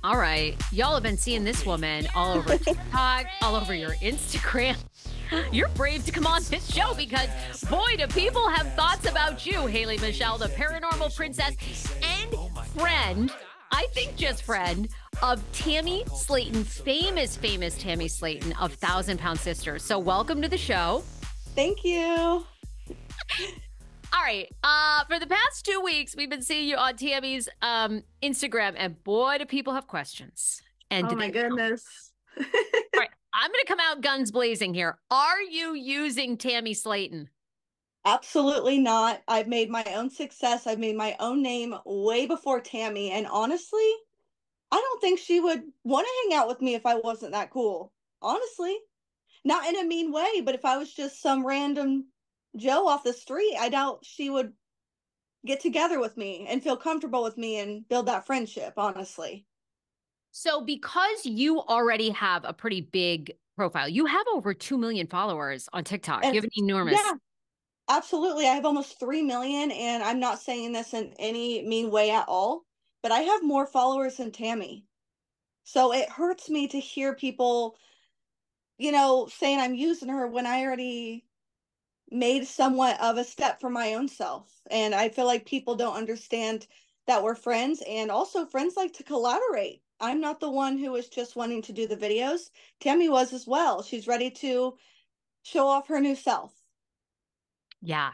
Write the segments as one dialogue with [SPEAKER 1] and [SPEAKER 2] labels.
[SPEAKER 1] All right. Y'all have been seeing this woman all over TikTok, all over your Instagram. You're brave to come on this show because, boy, do people have thoughts about you, Haley Michelle, the paranormal princess and friend, I think just friend, of Tammy Slaton, famous Tammy Slaton of 1,000 Pound Sisters. So welcome to the show.
[SPEAKER 2] Thank you.
[SPEAKER 1] All right. For the past 2 weeks, we've been seeing you on Tammy's Instagram, and boy, do people have questions. And
[SPEAKER 2] oh my goodness.
[SPEAKER 1] All right. I'm going to come out guns blazing here. Are you using Tammy Slaton?
[SPEAKER 2] Absolutely not. I've made my own success. I've made my own name way before Tammy. And honestly, I don't think she would want to hang out with me if I wasn't that cool. Honestly, not in a mean way, but if I was just some random Joe off the street, I doubt she would get together with me and feel comfortable with me and build that friendship, honestly.
[SPEAKER 1] So because you already have a pretty big profile, you have over 2 million followers on TikTok. You have an enormous.
[SPEAKER 2] Yeah, absolutely. I have almost 3 million, and I'm not saying this in any mean way at all, but I have more followers than Tammy. So it hurts me to hear people, saying I'm using her when I already made somewhat of a step for my own self. And I feel like people don't understand that we're friends, and also friends like to collaborate. I'm not the one who was just wanting to do the videos. Tammy was as well. She's ready to show off her new self.
[SPEAKER 1] Yeah.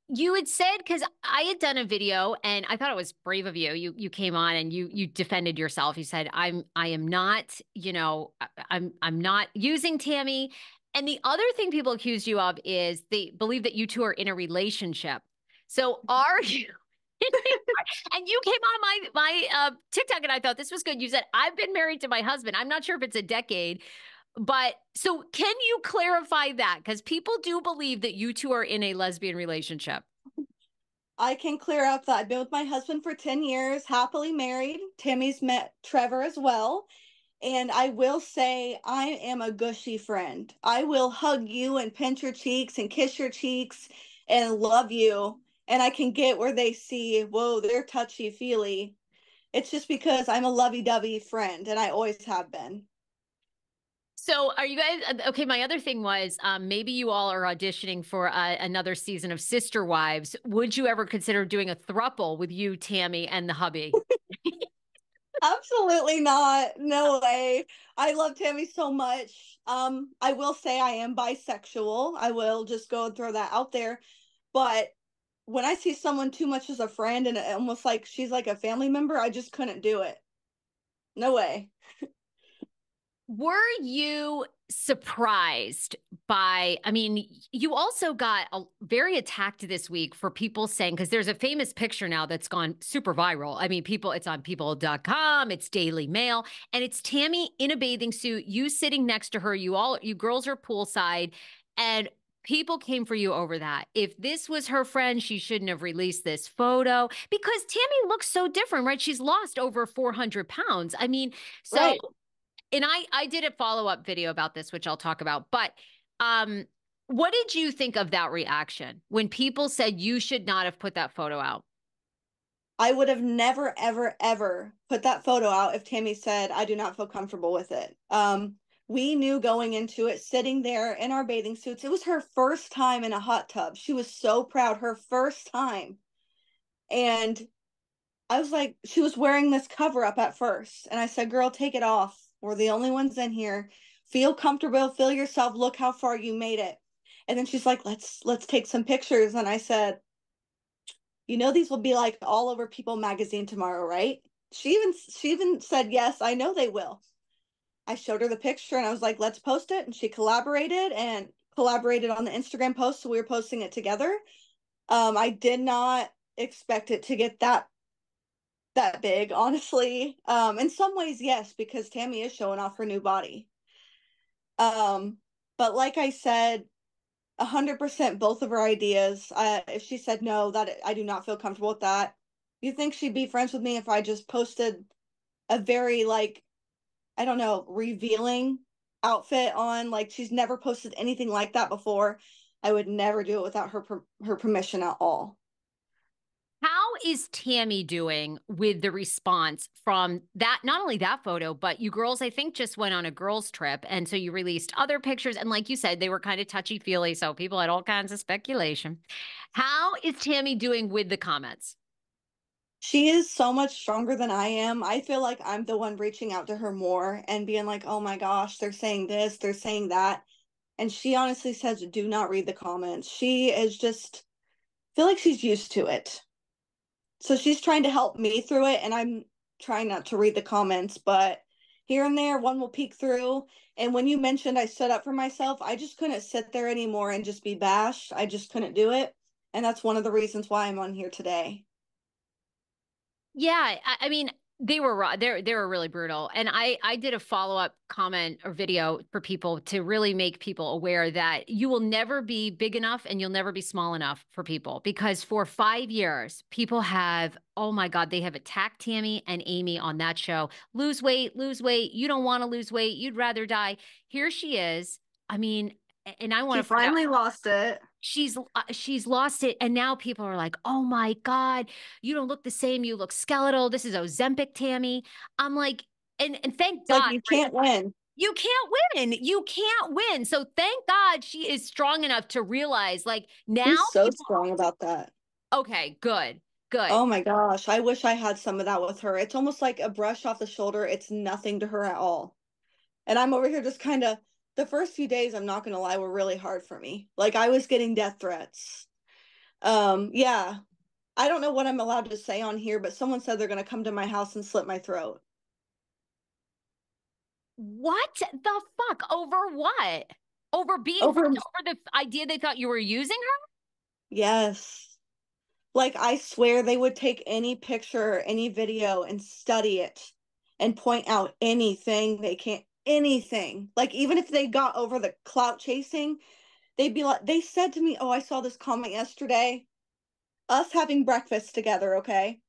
[SPEAKER 1] You had said, because I had done a video and I thought it was brave of you. You came on and you defended yourself. You said, I am not, I'm not using Tammy. And the other thing people accuse you of is they believe that you two are in a relationship. So are you? And you came on my TikTok and I thought this was good. You said, I've been married to my husband. I'm not sure if it's a decade, but so can you clarify that? Because people do believe that you two are in a lesbian relationship.
[SPEAKER 2] I can clear up that I've been with my husband for 10 years, happily married. Tammy's met Trevor as well. And I will say I am a gushy friend. I will hug you and pinch your cheeks and kiss your cheeks and love you. And I can get where they see, whoa, they're touchy-feely. It's just because I'm a lovey-dovey friend, and I always have been.
[SPEAKER 1] So are you guys, okay, my other thing was maybe you all are auditioning for another season of Sister Wives. Would you ever consider doing a throuple with you, Tammy, and the hubby?
[SPEAKER 2] Absolutely not. No way. I love Tammy so much. I will say I am bisexual. I will just go and throw that out there. But when I see someone too much as a friend and almost like she's like a family member, I just couldn't do it. No way.
[SPEAKER 1] Were you surprised by, I mean, you also got very attacked this week for people saying, because there's a famous picture now that's gone super viral. I mean, it's on people.com, it's Daily Mail, and it's Tammy in a bathing suit, you sitting next to her, you girls are poolside, and people came for you over that. If this was her friend, she shouldn't have released this photo because Tammy looks so different, right? She's lost over 400 pounds. I mean, so...
[SPEAKER 2] Right.
[SPEAKER 1] And I did a follow-up video about this, which I'll talk about. But what did you think of that reaction when people said you should not have put that photo out?
[SPEAKER 2] I would have never, ever, ever put that photo out if Tammy said, I do not feel comfortable with it. We knew going into it, sitting there in our bathing suits, it was her first time in a hot tub. She was so proud, her first time. And I was like, she was wearing this cover up at first. And I said, girl, take it off. We're the only ones in here. Feel comfortable, feel yourself, look how far you made it. And then she's like, let's take some pictures. And I said, these will be like all over People magazine tomorrow, right? She even said, yes, I know they will. I showed her the picture and I was like, let's post it. And she collaborated on the Instagram post. So we were posting it together. I did not expect it to get that big, honestly. In some ways, yes, because Tammy is showing off her new body. But like I said, 100% both of her ideas. If she said no, that I do not feel comfortable with that. You think she'd be friends with me if I just posted a very, like, I don't know, revealing outfit on? Like, she's never posted anything like that before. I would never do it without her permission at all.
[SPEAKER 1] How is Tammy doing with the response from that? Not only that photo, but you girls, I think, just went on a girls' trip. And so you released other pictures. And like you said, they were kind of touchy feely. So people had all kinds of speculation. How is Tammy doing with the comments?
[SPEAKER 2] She is so much stronger than I am. I feel like I'm the one reaching out to her more and being like, oh my gosh, they're saying this, they're saying that. And she honestly says, do not read the comments. She is just, I feel like she's used to it. So she's trying to help me through it. And I'm trying not to read the comments, but here and there, one will peek through. And when you mentioned I stood up for myself, I just couldn't sit there anymore and just be bashed. I just couldn't do it. And that's one of the reasons why I'm on here today.
[SPEAKER 1] Yeah, I mean, they were raw. They were really brutal. And I did a follow-up comment or video for people to really make people aware that you will never be big enough and you'll never be small enough for people, because for 5 years, people have, oh my God, they have attacked Tammy and Amy on that show. Lose weight, lose weight. You don't want to lose weight. You'd rather die. Here she is. I mean, and I want
[SPEAKER 2] She
[SPEAKER 1] to find out.
[SPEAKER 2] finally lost it.
[SPEAKER 1] She's lost it, and now people are like, oh my God, you don't look the same, you look skeletal, this is Ozempic, Tammy. I'm like, and thank
[SPEAKER 2] It's like
[SPEAKER 1] God,
[SPEAKER 2] you
[SPEAKER 1] right?
[SPEAKER 2] can't win.
[SPEAKER 1] You can't win, so thank God she is strong enough to realize, like, now
[SPEAKER 2] She's so
[SPEAKER 1] people,
[SPEAKER 2] strong about that.
[SPEAKER 1] okay, good.
[SPEAKER 2] Oh my gosh, I wish I had some of that with her. It's almost like a brush off the shoulder. It's nothing to her at all. And I'm over here just kind of, the first few days, I'm not going to lie, were really hard for me. Like I was getting death threats. Yeah, I don't know what I'm allowed to say on here, but someone said they're going to come to my house and slit my throat.
[SPEAKER 1] What the fuck? Over what? Over being
[SPEAKER 2] Over,
[SPEAKER 1] over the idea they thought you were using her?
[SPEAKER 2] yes. Like I swear they would take any picture, any video and study it and point out anything they can't, anything. Like even if they got over the clout chasing, they'd be like, they said to me, oh, I saw this comment yesterday, us having breakfast together, okay?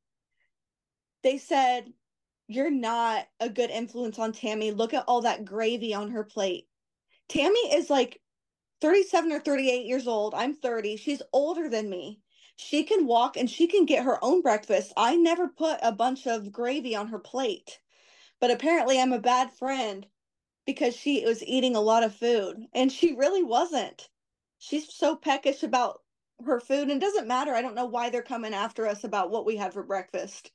[SPEAKER 2] They said, you're not a good influence on Tammy. Look at all that gravy on her plate. Tammy is like 37 or 38 years old. I'm 30. She's older than me. She can walk and she can get her own breakfast. I never put a bunch of gravy on her plate. But apparently, I'm a bad friend because she was eating a lot of food. And she really wasn't. She's so peckish about her food. And it doesn't matter. I don't know why they're coming after us about what we had for breakfast.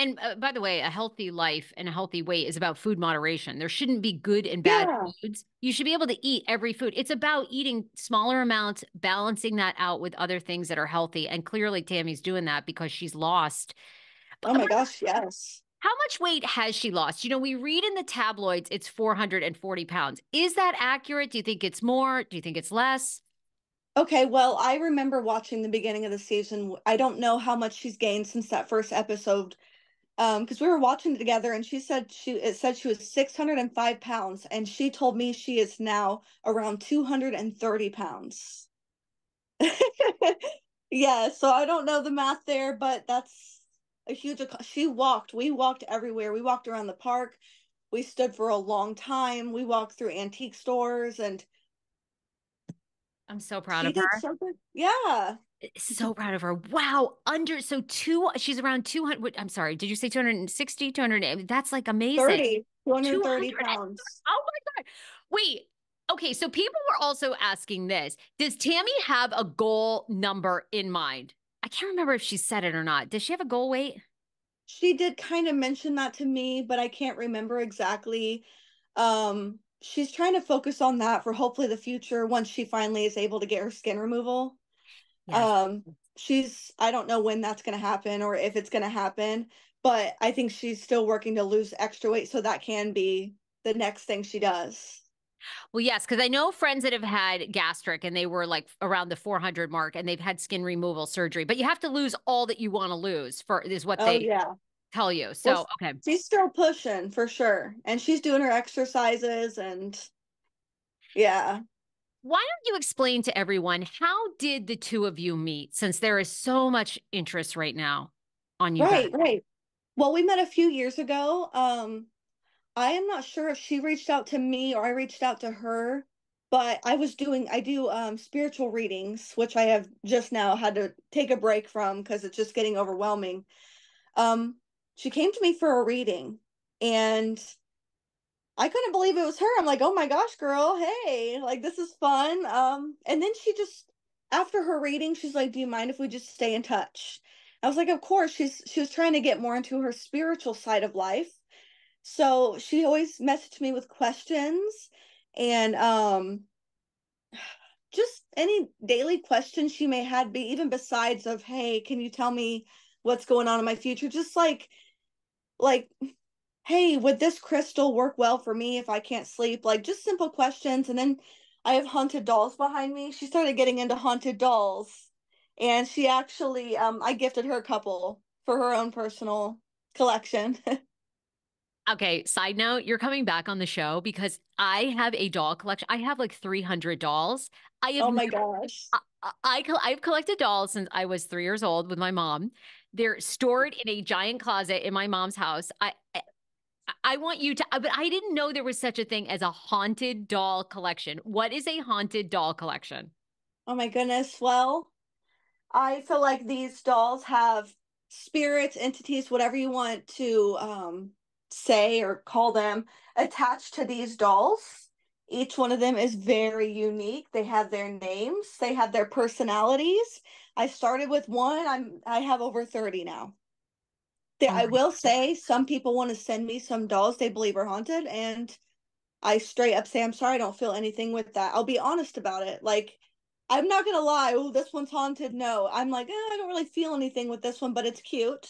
[SPEAKER 1] And by the way, a healthy life and a healthy weight is about food moderation. There shouldn't be good and bad
[SPEAKER 2] Yeah.
[SPEAKER 1] foods. You should be able to eat every food. It's about eating smaller amounts, balancing that out with other things that are healthy. And clearly, Tammy's doing that because she's lost.
[SPEAKER 2] Oh my gosh, yes.
[SPEAKER 1] How much weight has she lost? You know, we read in the tabloids it's 440 pounds. Is that accurate? Do you think it's more? Do you think it's less?
[SPEAKER 2] Okay, well, I remember watching the beginning of the season. I don't know how much she's gained since that first episode. Because we were watching it together and it said she was 605 pounds, and she told me she is now around 230 pounds. Yeah, so I don't know the math there, but that's a huge we walked everywhere. We walked around the park. We stood for a long time. We walked through antique stores and
[SPEAKER 1] I'm so proud
[SPEAKER 2] she
[SPEAKER 1] of
[SPEAKER 2] did
[SPEAKER 1] her.
[SPEAKER 2] so good. Yeah.
[SPEAKER 1] So proud of her. Wow. She's around 200. I'm sorry. Did you say 260, 200? That's like amazing.
[SPEAKER 2] 230
[SPEAKER 1] 200.
[SPEAKER 2] pounds.
[SPEAKER 1] Oh my God. Wait. Okay. So people were also asking this. Does Tammy have a goal number in mind? I can't remember if she said it or not. Does she have a goal weight?
[SPEAKER 2] She did kind of mention that to me, but I can't remember exactly. She's trying to focus on that for hopefully the future once she finally is able to get her skin removal.
[SPEAKER 1] Yes.
[SPEAKER 2] I don't know when that's going to happen or if it's going to happen, but I think she's still working to lose extra weight. So that can be the next thing she does.
[SPEAKER 1] Well, yes, because I know friends that have had gastric and they were like around the 400 mark and they've had skin removal surgery, but you have to lose all that you want to lose for is what
[SPEAKER 2] Oh,
[SPEAKER 1] they
[SPEAKER 2] yeah.
[SPEAKER 1] tell you.
[SPEAKER 2] Well,
[SPEAKER 1] So, okay.
[SPEAKER 2] she's still pushing for sure. And she's doing her exercises and yeah.
[SPEAKER 1] Why don't you explain to everyone how did the two of you meet since there is so much interest right now on you guys?
[SPEAKER 2] Right, right. Well, we met a few years ago. I am not sure if she reached out to me or I reached out to her. but I do spiritual readings, which I have just now had to take a break from because it's just getting overwhelming. Um, she came to me for a reading, and I couldn't believe it was her. I'm like, oh my gosh, girl, hey, like this is fun. And then she just, after her reading, she's like, do you mind if we just stay in touch? I was like, of course. She was trying to get more into her spiritual side of life. So she always messaged me with questions, and just any daily questions she may have, be even besides of, hey, can you tell me what's going on in my future? Just like hey, would this crystal work well for me if I can't sleep? Like just simple questions. And then I have haunted dolls behind me. She started getting into haunted dolls. And she actually, I gifted her a couple for her own personal collection.
[SPEAKER 1] Okay, side note, you're coming back on the show because I have a doll collection. I have like 300 dolls. I have
[SPEAKER 2] Oh
[SPEAKER 1] never,
[SPEAKER 2] my gosh.
[SPEAKER 1] I've collected dolls since I was 3 years old with my mom. They're stored in a giant closet in my mom's house. I want you to, but I didn't know there was such a thing as a haunted doll collection. What is a haunted doll collection?
[SPEAKER 2] Oh my goodness. Well, I feel like these dolls have spirits, entities, whatever you want to say or call them, attached to these dolls. Each one of them is very unique. They have their names, they have their personalities. I started with one. I have over 30 now.
[SPEAKER 1] Oh
[SPEAKER 2] I
[SPEAKER 1] my,
[SPEAKER 2] will say some people want to send me some dolls they believe are haunted, and I straight up say, I'm sorry, I don't feel anything with that. I'll be honest about it. Like, I'm not gonna lie, oh, this one's haunted. No, I'm like, I don't really feel anything with this one, but it's cute.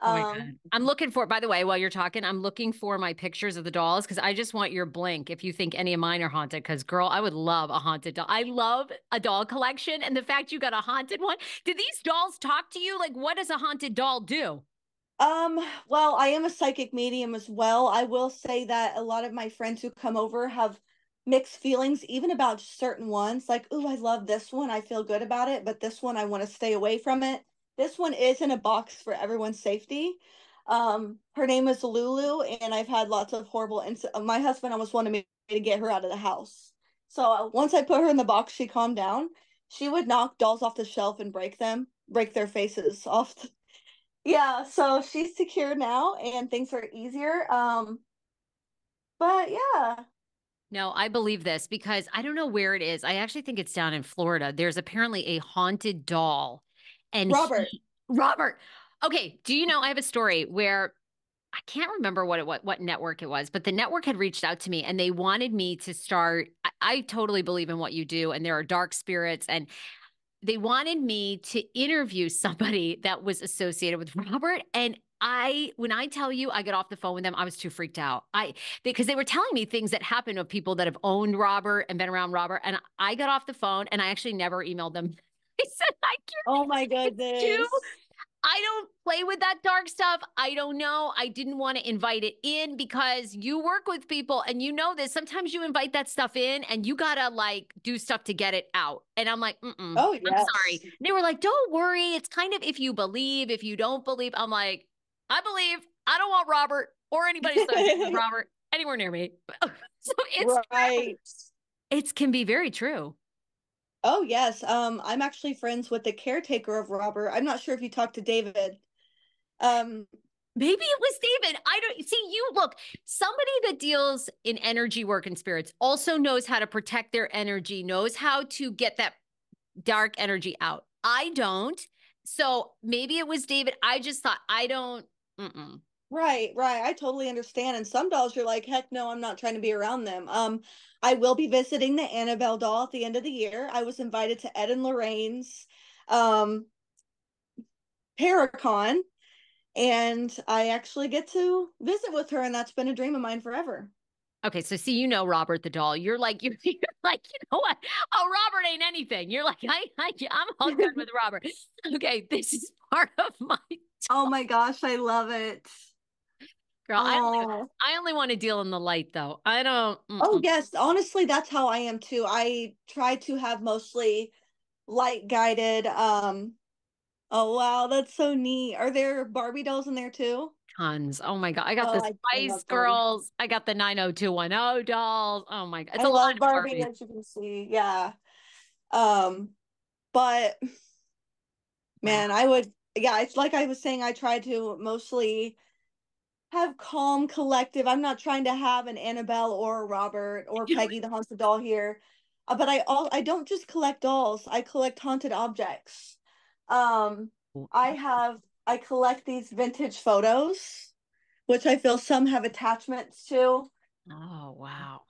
[SPEAKER 1] oh my God. I'm looking for, by the way, while you're talking, I'm looking for my pictures of the dolls because I just want your blink if you think any of mine are haunted. Because, girl, I would love a haunted doll. I love a doll collection. And the fact you got a haunted one. Did these dolls talk to you? Like, what does a haunted doll do?
[SPEAKER 2] Well, I am a psychic medium as well. I will say that a lot of my friends who come over have mixed feelings, even about certain ones. Like, ooh, I love this one. I feel good about it, but this one I want to stay away from it. This one is in a box for everyone's safety. Her name is Lulu, and I've had lots of horrible my husband almost wanted me to get her out of the house. So once I put her in the box, she calmed down. She would knock dolls off the shelf and break their faces off. Yeah, so she's secure now and things are easier. But yeah,
[SPEAKER 1] No, I believe this because I don't know where it is. I actually think it's down in Florida. There's apparently a haunted doll. And
[SPEAKER 2] Robert.
[SPEAKER 1] Robert, okay, do you know I have a story where I can't remember what network it was, but the network had reached out to me and they wanted me to start. I totally believe in what you do, and there are dark spirits, and they wanted me to interview somebody that was associated with Robert. And when I tell you, I got off the phone with them, I was too freaked out. Because they were telling me things that happened of people that have owned Robert and been around Robert. And I got off the phone and I actually never emailed them. I said, I
[SPEAKER 2] Oh my
[SPEAKER 1] can't. It's too
[SPEAKER 2] goodness.
[SPEAKER 1] I don't play with that dark stuff. I don't know. I didn't want to invite it in because you work with people and you know this. Sometimes you invite that stuff in and you got to like do stuff to get it out. And I'm like,
[SPEAKER 2] Oh
[SPEAKER 1] I'm sorry.
[SPEAKER 2] yes.
[SPEAKER 1] And they were like, don't worry. It's kind of if you believe, if you don't believe. I'm like, I believe. I don't want Robert or anybody associated with Robert anywhere near me. So it's true.
[SPEAKER 2] Right.
[SPEAKER 1] It can be very true.
[SPEAKER 2] Oh yes. I'm actually friends with the caretaker of Robert. I'm not sure if you talked to David. Um,
[SPEAKER 1] Maybe it was David. I don't see you. Look, somebody that deals in energy work and spirits also knows how to protect their energy, knows how to get that dark energy out. I don't. So maybe it was David. I just thought, I don't. Mm-mm.
[SPEAKER 2] right, right. I totally understand. And some dolls you're like, heck no, I'm not trying to be around them. I will be visiting the Annabelle doll at the end of the year. I was invited to Ed and Lorraine's um Paracon, and I actually get to visit with her, and that's been a dream of mine forever.
[SPEAKER 1] Okay, so see, you know Robert the doll. You're like, you know what? Oh, Robert ain't anything. You're like, I'm all good with Robert. Okay, this is part of my
[SPEAKER 2] Oh my gosh, I love it.
[SPEAKER 1] girl.
[SPEAKER 2] Oh,
[SPEAKER 1] I only want to deal in the light though. I don't.
[SPEAKER 2] oh
[SPEAKER 1] Mm-mm.
[SPEAKER 2] yes, honestly, that's how I am too. I try to have mostly light guided. Oh wow, that's so neat. Are there Barbie dolls in there too?
[SPEAKER 1] tons. Oh my God. I got
[SPEAKER 2] Oh,
[SPEAKER 1] the
[SPEAKER 2] I
[SPEAKER 1] Spice
[SPEAKER 2] love Barbie.
[SPEAKER 1] Girls. I got the 90210 dolls. Oh my God. It's
[SPEAKER 2] I
[SPEAKER 1] a lot
[SPEAKER 2] love
[SPEAKER 1] of
[SPEAKER 2] Barbie,
[SPEAKER 1] Barbies.
[SPEAKER 2] as you can see. Yeah. Um, but
[SPEAKER 1] Wow.
[SPEAKER 2] man, yeah, it's like I was saying, I try to mostly have calm, collective. I'm not trying to have an Annabelle or a Robert or Peggy the haunted doll here. But I don't just collect dolls. I collect haunted objects. Um, I collect these vintage photos, which I feel some have attachments to.
[SPEAKER 1] Oh, wow.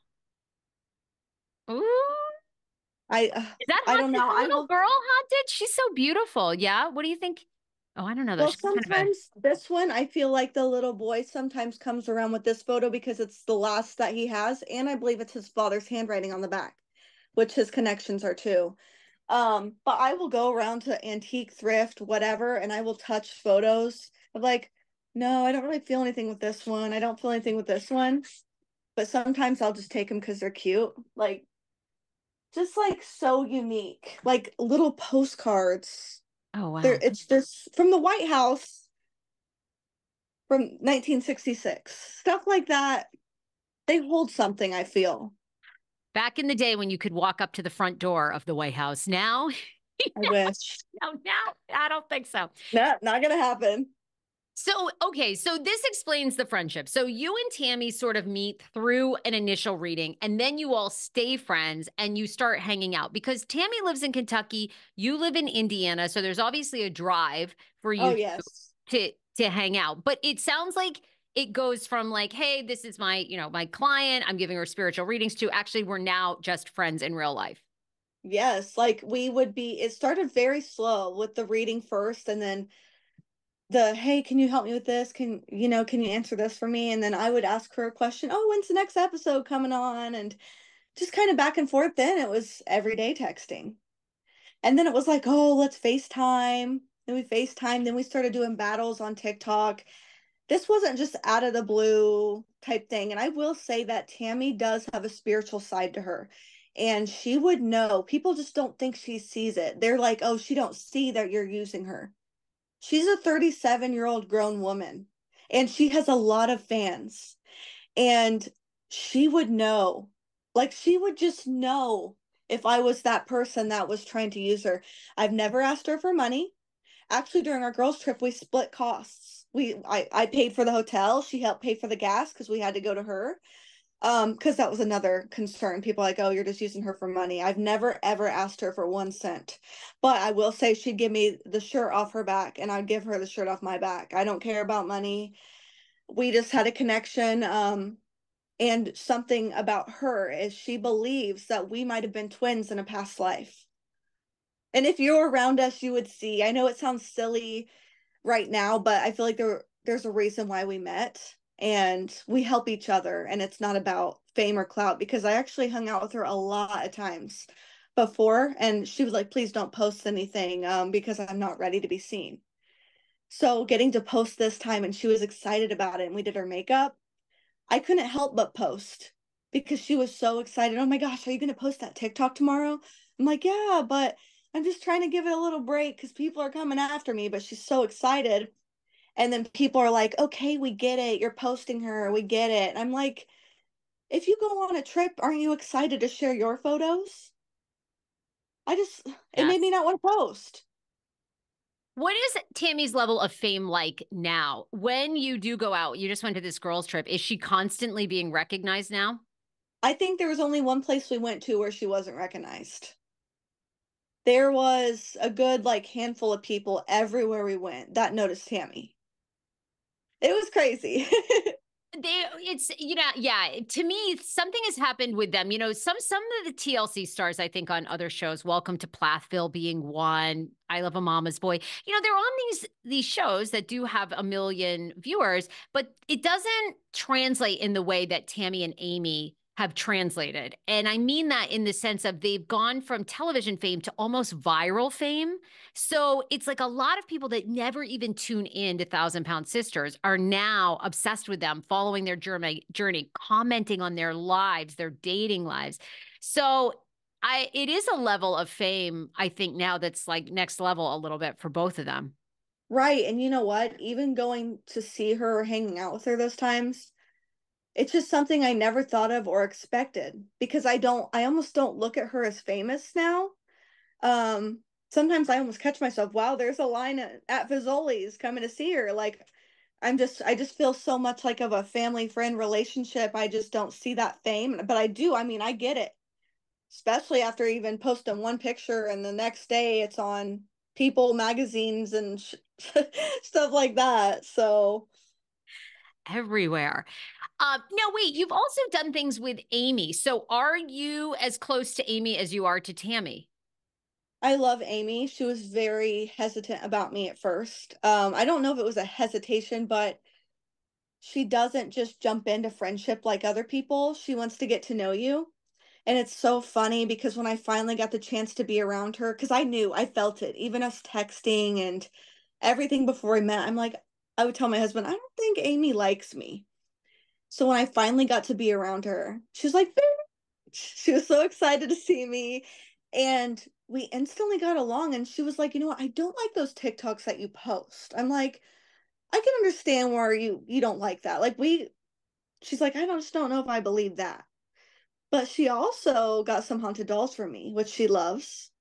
[SPEAKER 1] Ooh.
[SPEAKER 2] I
[SPEAKER 1] Is that
[SPEAKER 2] I don't
[SPEAKER 1] haunted?
[SPEAKER 2] know.
[SPEAKER 1] The
[SPEAKER 2] I
[SPEAKER 1] little
[SPEAKER 2] will.
[SPEAKER 1] girl haunted? She's so beautiful. Yeah. What do you think? Oh, I don't know though.
[SPEAKER 2] Well,
[SPEAKER 1] She's kind of a,
[SPEAKER 2] sometimes this one, I feel like the little boy sometimes comes around with this photo because it's the last that he has, and I believe it's his father's handwriting on the back, which his connections are too. But I will go around to antique, thrift, whatever, and I will touch photos of like, no, I don't really feel anything with this one. I don't feel anything with this one. But sometimes I'll just take them because they're cute. Like, just like so unique. Like little postcards.
[SPEAKER 1] oh,
[SPEAKER 2] There,
[SPEAKER 1] wow.
[SPEAKER 2] it's this from the White House from 1966. Stuff like that. They hold something, I feel.
[SPEAKER 1] Back in the day when you could walk up to the front door of the White House. Now,
[SPEAKER 2] I wish.
[SPEAKER 1] no, now, I don't think so.
[SPEAKER 2] No, not gonna happen.
[SPEAKER 1] So, okay, so this explains the friendship. So you and Tammy sort of meet through an initial reading, and then you all stay friends and you start hanging out because Tammy lives in Kentucky, you live in Indiana, so there's obviously a drive for
[SPEAKER 2] Oh
[SPEAKER 1] you
[SPEAKER 2] yes.
[SPEAKER 1] to hang out. But it sounds like it goes from like, hey, this is my, my client, I'm giving her spiritual readings to actually we're now just friends in real life.
[SPEAKER 2] Yes, like we would be, it started very slow with the reading first and then the, hey, can you help me with this? Can you answer this for me? And then I would ask her a question, oh, when's the next episode coming on? And just kind of back and forth. Then it was everyday texting. And then it was like, oh, let's FaceTime. Then we FaceTime. Then we started doing battles on TikTok. This wasn't just out of the blue type thing. And I will say that Tammy does have a spiritual side to her. And she would know. People just don't think she sees it. They're like, oh, she don't see that you're using her. She's a 37-year-old grown woman. And she has a lot of fans. And she would know. Like she would just know if I was that person that was trying to use her. I've never asked her for money. Actually, during our girls' trip, we split costs. I paid for the hotel. She helped pay for the gas because we had to go to her. Because that was another concern. People are like, oh, you're just using her for money. I've never ever asked her for 1 cent. But I will say she'd give me the shirt off her back and I'd give her the shirt off my back. I don't care about money. We just had a connection. And something about her is she believes that we might have been twins in a past life. And if you're around us, you would see. I know it sounds silly right now, but I feel like there's a reason why we met and we help each other and it's not about fame or clout because I actually hung out with her a lot of times before and she was like, please don't post anything because I'm not ready to be seen. So getting to post this time and she was excited about it and we did her makeup. I couldn't help but post because she was so excited. Oh my gosh, are you going to post that TikTok tomorrow? I'm like, yeah, but I'm just trying to give it a little break because people are coming after me, but she's so excited. And then people are like, okay, we get it. You're posting her. We get it. And I'm like, if you go on a trip, aren't you excited to share your photos? It made me
[SPEAKER 1] Yes.
[SPEAKER 2] not want to post.
[SPEAKER 1] What is Tammy's level of fame like now? When you do go out, you just went to this girls' trip. Is she constantly being recognized now?
[SPEAKER 2] I think there was only one place we went to where she wasn't recognized. There was a good like handful of people everywhere we went that noticed Tammy. It was crazy.
[SPEAKER 1] It's yeah, to me something has happened with them. Some of the TLC stars I think on other shows, Welcome to Plathville being one, I Love a Mama's Boy, they're on these shows that do have a million viewers, but it doesn't translate in the way that Tammy and Amy have translated. And I mean that in the sense of they've gone from television fame to almost viral fame. So it's like a lot of people that never even tune in to Thousand Pound Sisters are now obsessed with them, following their journey, commenting on their lives, their dating lives. So it is a level of fame, I think, now that's like next level a little bit for both of them.
[SPEAKER 2] Right. And you know what? Even going to see her or hanging out with her those times, it's just something I never thought of or expected because I almost don't look at her as famous now. Um, Sometimes I almost catch myself, wow, there's a line at Fazoli's coming to see her. Like I just feel so much like of a family friend relationship. I just don't see that fame, but I do. I mean, I get it, especially after even posting one picture and the next day it's on People magazines and stuff like that. So
[SPEAKER 1] Everywhere. Now, wait, you've also done things with Amy. So are you as close to Amy as you are to Tammy?
[SPEAKER 2] I love Amy. She was very hesitant about me at first. I don't know if it was a hesitation, but she doesn't just jump into friendship like other people. She wants to get to know you. And it's so funny because when I finally got the chance to be around her, because I knew, I felt it, even us texting and everything before we met, I'm like, I would tell my husband, I don't think Amy likes me. So when I finally got to be around her, she was like, she was so excited to see me. And we instantly got along. And she was like, you know what? I don't like those TikToks that you post. I'm like, I can understand why you don't like that. She's like, I just don't know if I believe that. But she also got some haunted dolls for me, which she loves.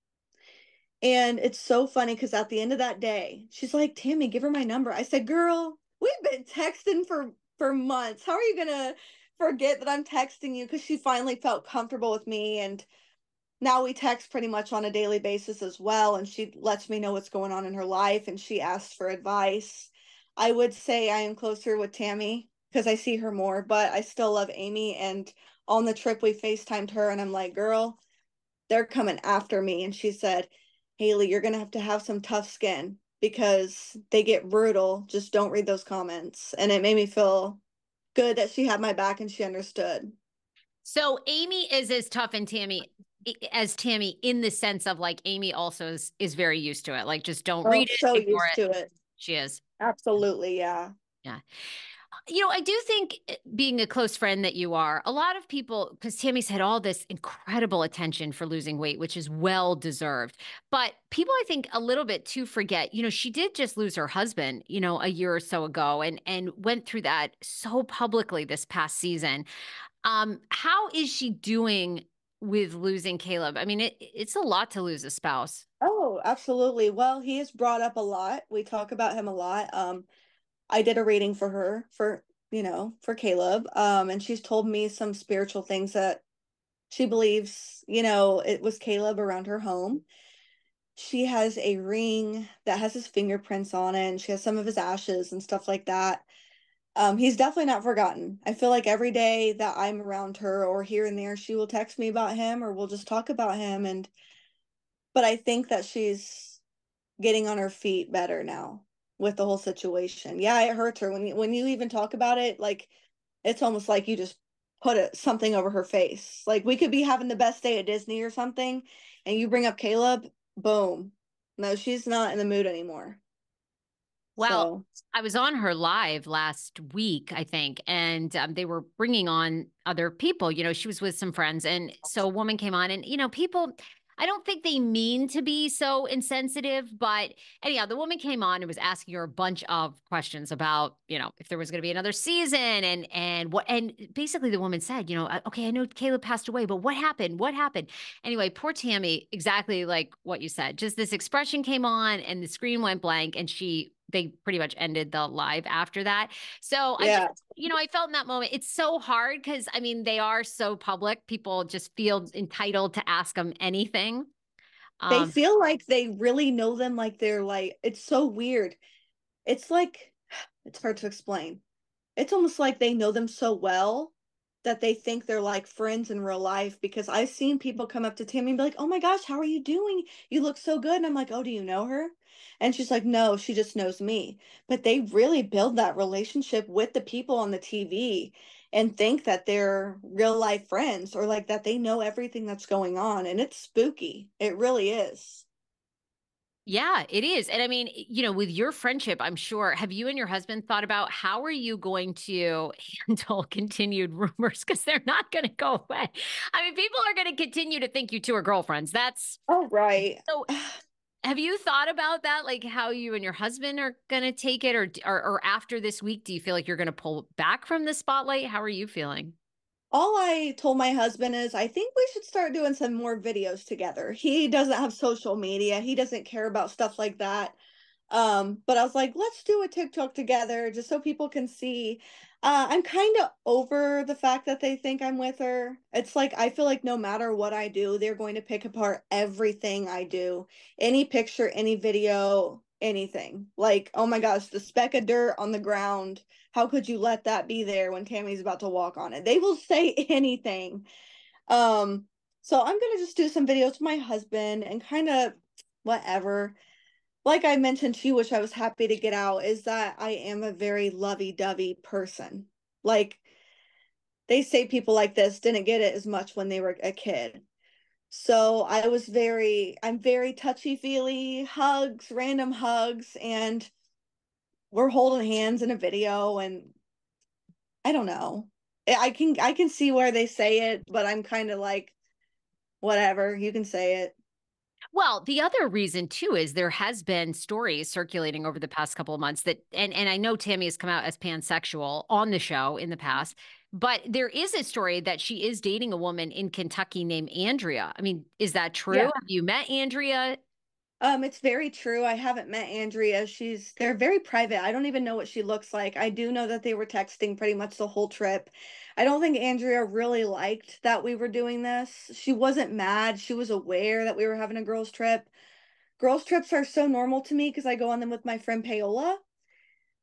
[SPEAKER 2] And it's so funny because at the end of that day, she's like, Tammy, give her my number. I said, girl, we've been texting for months. How are you gonna forget that I'm texting you? Because she finally felt comfortable with me. And now we text pretty much on a daily basis as well. And she lets me know what's going on in her life and she asks for advice. I would say I am closer with Tammy because I see her more, but I still love Amy. And on the trip, we FaceTimed her and I'm like, girl, they're coming after me. And she said, Haley, you're going to have some tough skin because they get brutal. Just don't read those comments. And it made me feel good that she had my back and she understood.
[SPEAKER 1] So Amy is as tough and Tammy as Tammy in the sense of like Amy also is very used to it. Like just don't
[SPEAKER 2] Oh,
[SPEAKER 1] read it,
[SPEAKER 2] so
[SPEAKER 1] ignore
[SPEAKER 2] used
[SPEAKER 1] it.
[SPEAKER 2] to it.
[SPEAKER 1] She is.
[SPEAKER 2] Absolutely. Yeah.
[SPEAKER 1] Yeah. I do think being a close friend that you are, a lot of people, because Tammy's had all this incredible attention for losing weight, which is well deserved. But people, I think, a little bit too forget, she did just lose her husband, a year or so ago and went through that so publicly this past season. How is she doing with losing Caleb? I mean, it's a lot to lose a spouse.
[SPEAKER 2] Oh, absolutely. Well, he is brought up a lot. We talk about him a lot. I did a reading for her for Caleb. And she's told me some spiritual things that she believes, it was Caleb around her home. She has a ring that has his fingerprints on it, and she has some of his ashes and stuff like that. He's definitely not forgotten. I feel like every day that I'm around her or here and there, she will text me about him or we'll just talk about him. But I think that she's getting on her feet better now with the whole situation. Yeah, it hurts her when you even talk about it, like it's almost like you just put something over her face. Like we could be having the best day at Disney or something and you bring up Caleb, boom. No, she's not in the mood anymore.
[SPEAKER 1] Well,
[SPEAKER 2] So,
[SPEAKER 1] I was on her live last week, I think, and they were bringing on other people. She was with some friends. And so a woman came on, and, people, I don't think they mean to be so insensitive. But anyhow, the woman came on and was asking her a bunch of questions about, if there was going to be another season and basically the woman said, okay, I know Caleb passed away, but what happened? What happened? Anyway, poor Tammy, exactly like what you said, just this expression came on and the screen went blank and they pretty much ended the live after that. So I just,
[SPEAKER 2] yeah.
[SPEAKER 1] I felt in that moment, it's so hard because I mean, they are so public. People just feel entitled to ask them anything.
[SPEAKER 2] They
[SPEAKER 1] Um,
[SPEAKER 2] feel like they really know them like they're like it's so weird. It's like it's hard to explain. It's almost like they know them so well that they think they're like friends in real life because I've seen people come up to Tammy and be like, "Oh my gosh, how are you doing? You look so good." And I'm like, "Oh, do you know her?" And she's like, "No, she just knows me." But they really build that relationship with the people on the TV and think that they're real life friends or like that they know everything that's going on. And it's spooky. It really is.
[SPEAKER 1] yeah, it is. And I mean, with your friendship, I'm sure, have you and your husband thought about how are you going to handle continued rumors? Because they're not going to go away. I mean, people are going to continue to think you two are girlfriends. That's
[SPEAKER 2] Oh, right.
[SPEAKER 1] so Have you thought about that? Like how you and your husband are going to take it or after this week, do you feel like you're going to pull back from the spotlight? How are you feeling?
[SPEAKER 2] All I told my husband is I think we should start doing some more videos together. He doesn't have social media. He doesn't care about stuff like that. But I was like, let's do a TikTok together just so people can see. I'm kind of over the fact that they think I'm with her. It's like I feel like no matter what I do, they're going to pick apart everything I do. Any picture, any video, anything. Like, oh my gosh, the speck of dirt on the ground. How could you let that be there when Tammy's about to walk on it? They will say anything. Um, so I'm gonna just do some videos with my husband and kind of whatever. Like I mentioned to you, which I was happy to get out, is that I am a very lovey-dovey person. Like they say people like this didn't get it as much when they were a kid. So I'm very touchy-feely, hugs, random hugs, and we're holding hands in a video and I don't know. I can see where they say it, but I'm kind of like, whatever, you can say it.
[SPEAKER 1] Well, the other reason too is there has been stories circulating over the past couple of months that, and I know Tammy has come out as pansexual on the show in the past, but there is a story that she is dating a woman in Kentucky named Andrea. I mean, is that true?
[SPEAKER 2] Yeah.
[SPEAKER 1] Have you met Andrea?
[SPEAKER 2] It's very true. I haven't met Andrea. They're very private. I don't even know what she looks like. I do know that they were texting pretty much the whole trip. I don't think Andrea really liked that we were doing this. She wasn't mad. She was aware that we were having a girls' trip. Girls' trips are so normal to me because I go on them with my friend Paola.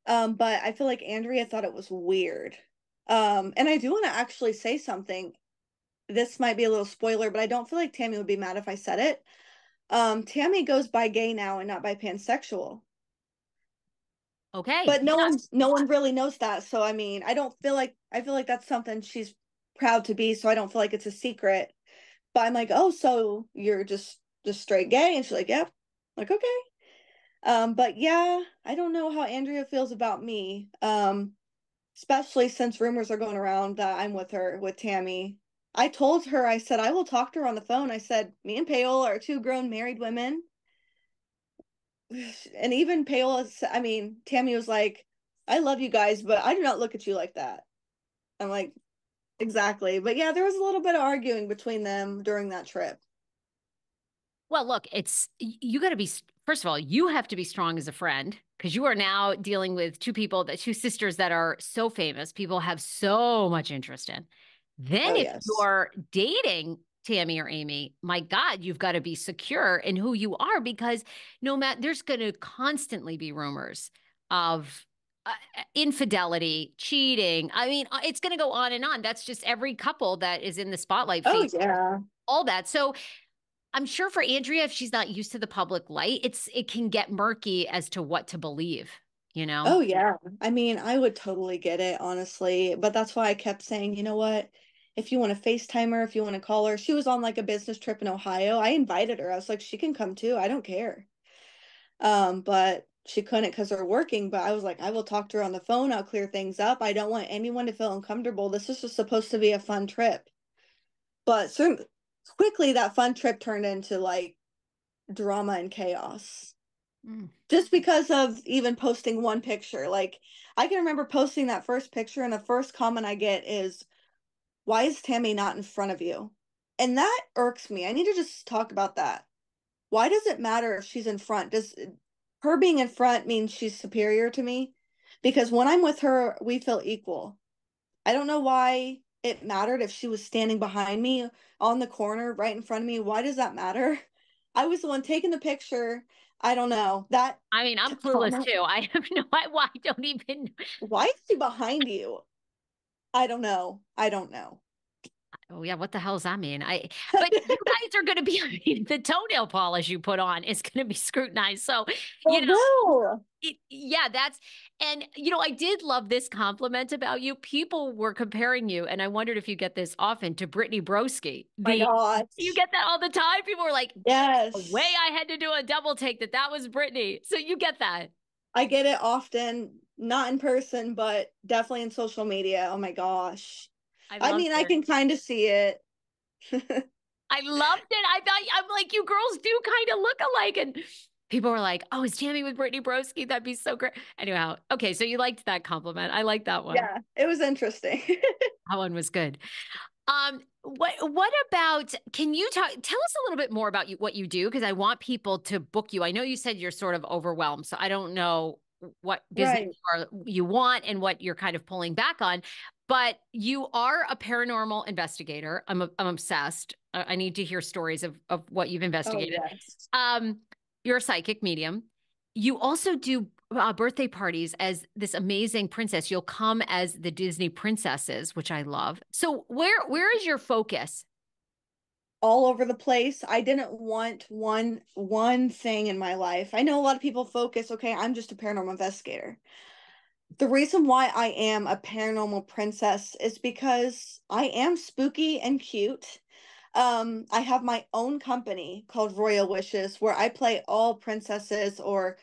[SPEAKER 2] But I feel like Andrea thought it was weird. And I do want to actually say something. This might be a little spoiler, but I don't feel like Tammy would be mad if I said it. Tammy goes by gay now and not by pansexual.
[SPEAKER 1] Okay.
[SPEAKER 2] But no one really knows that. So I mean, I feel like that's something she's proud to be, so I don't feel like it's a secret. But I'm like, "Oh, so you're just straight gay?" And she's like, "Yep." Like, "Okay." But yeah, I don't know how Andrea feels about me. Especially since rumors are going around that I'm with her with Tammy. I told her, I said, I will talk to her on the phone. I said, me and Paola are two grown married women. And even I mean, Tammy was like, I love you guys, but I do not look at you like that. I'm like, exactly. But yeah, there was a little bit of arguing between them during that trip.
[SPEAKER 1] Well, look, you got to be, first of all, you have to be strong as a friend because you are now dealing with two sisters that are so famous. People have so much interest in. Then
[SPEAKER 2] Oh,
[SPEAKER 1] if
[SPEAKER 2] yes.
[SPEAKER 1] you're dating Tammy or Amy, my God, you've got to be secure in who you are because no matter, there's going to constantly be rumors of infidelity, cheating. I mean, it's going to go on and on. That's just every couple that is in the spotlight
[SPEAKER 2] Oh,
[SPEAKER 1] face
[SPEAKER 2] yeah.
[SPEAKER 1] all that. So I'm sure for Andrea, if she's not used to the public light, it can get murky as to what to believe, you know?
[SPEAKER 2] Oh, yeah. I mean, I would totally get it, honestly. But that's why I kept saying, you know what? If you want to FaceTime her, if you want to call her, she was on like a business trip in Ohio. I invited her. I was like, she can come too. I don't care. But she couldn't because they're working. But I was like, I will talk to her on the phone. I'll clear things up. I don't want anyone to feel uncomfortable. This is just supposed to be a fun trip. But quickly, that fun trip turned into like drama and chaos.
[SPEAKER 1] Mm.
[SPEAKER 2] Just because of even posting one picture. Like, I can remember posting that first picture, and the first comment I get is, why is Tammy not in front of you? And that irks me. I need to just talk about that. Why does it matter if she's in front? Does her being in front mean she's superior to me? Because when I'm with her, we feel equal. I don't know why it mattered if she was standing behind me on the corner right in front of me. Why does that matter? I was the one taking the picture. I don't know. That
[SPEAKER 1] I mean, I'm clueless
[SPEAKER 2] comment,
[SPEAKER 1] too. I have no I, why I don't even
[SPEAKER 2] why is she behind you? I don't know. I don't know.
[SPEAKER 1] oh yeah, what the hell does that mean? But you guys are gonna be I mean, the toenail polish you put on is gonna be scrutinized. So, you
[SPEAKER 2] Oh, no.
[SPEAKER 1] yeah, and I did love this compliment about you. People were comparing you, and I wondered if you get this often to Brittany Broski.
[SPEAKER 2] My
[SPEAKER 1] You
[SPEAKER 2] gosh.
[SPEAKER 1] get that all the time. People were like, the way
[SPEAKER 2] Yes.
[SPEAKER 1] I had to do a double take that was Brittany. So you get that.
[SPEAKER 2] I get it often, not in person, but definitely in social media. Oh my gosh.
[SPEAKER 1] I
[SPEAKER 2] I
[SPEAKER 1] loved
[SPEAKER 2] mean, I
[SPEAKER 1] it.
[SPEAKER 2] can kind of see it.
[SPEAKER 1] I loved it. I'm like, you girls do kind of look alike, and People were like, "Oh, is Tammy with Brittany Broski? That'd be so great." Anyhow, okay, so you liked that compliment. I like that one.
[SPEAKER 2] Yeah, it was interesting.
[SPEAKER 1] That one was good. What about, can you tell us a little bit more about what you do? Because I want people to book you. I know you said you're sort of overwhelmed, so I don't know what business
[SPEAKER 2] Right.
[SPEAKER 1] you want and what you're kind of pulling back on. But you are a paranormal investigator. I'm obsessed. I need to hear stories of what you've
[SPEAKER 2] Oh,
[SPEAKER 1] investigated.
[SPEAKER 2] yes.
[SPEAKER 1] Um, you're a psychic medium. You also do birthday parties as this amazing princess. You'll come as the Disney princesses, which I love. So where is your focus?
[SPEAKER 2] All over the place. I didn't want one thing in my life. I know a lot of people focus, okay, I'm just a paranormal investigator. The reason why I am a paranormal princess is because I am spooky and cute. I have my own company called Royal Wishes where I play all princesses or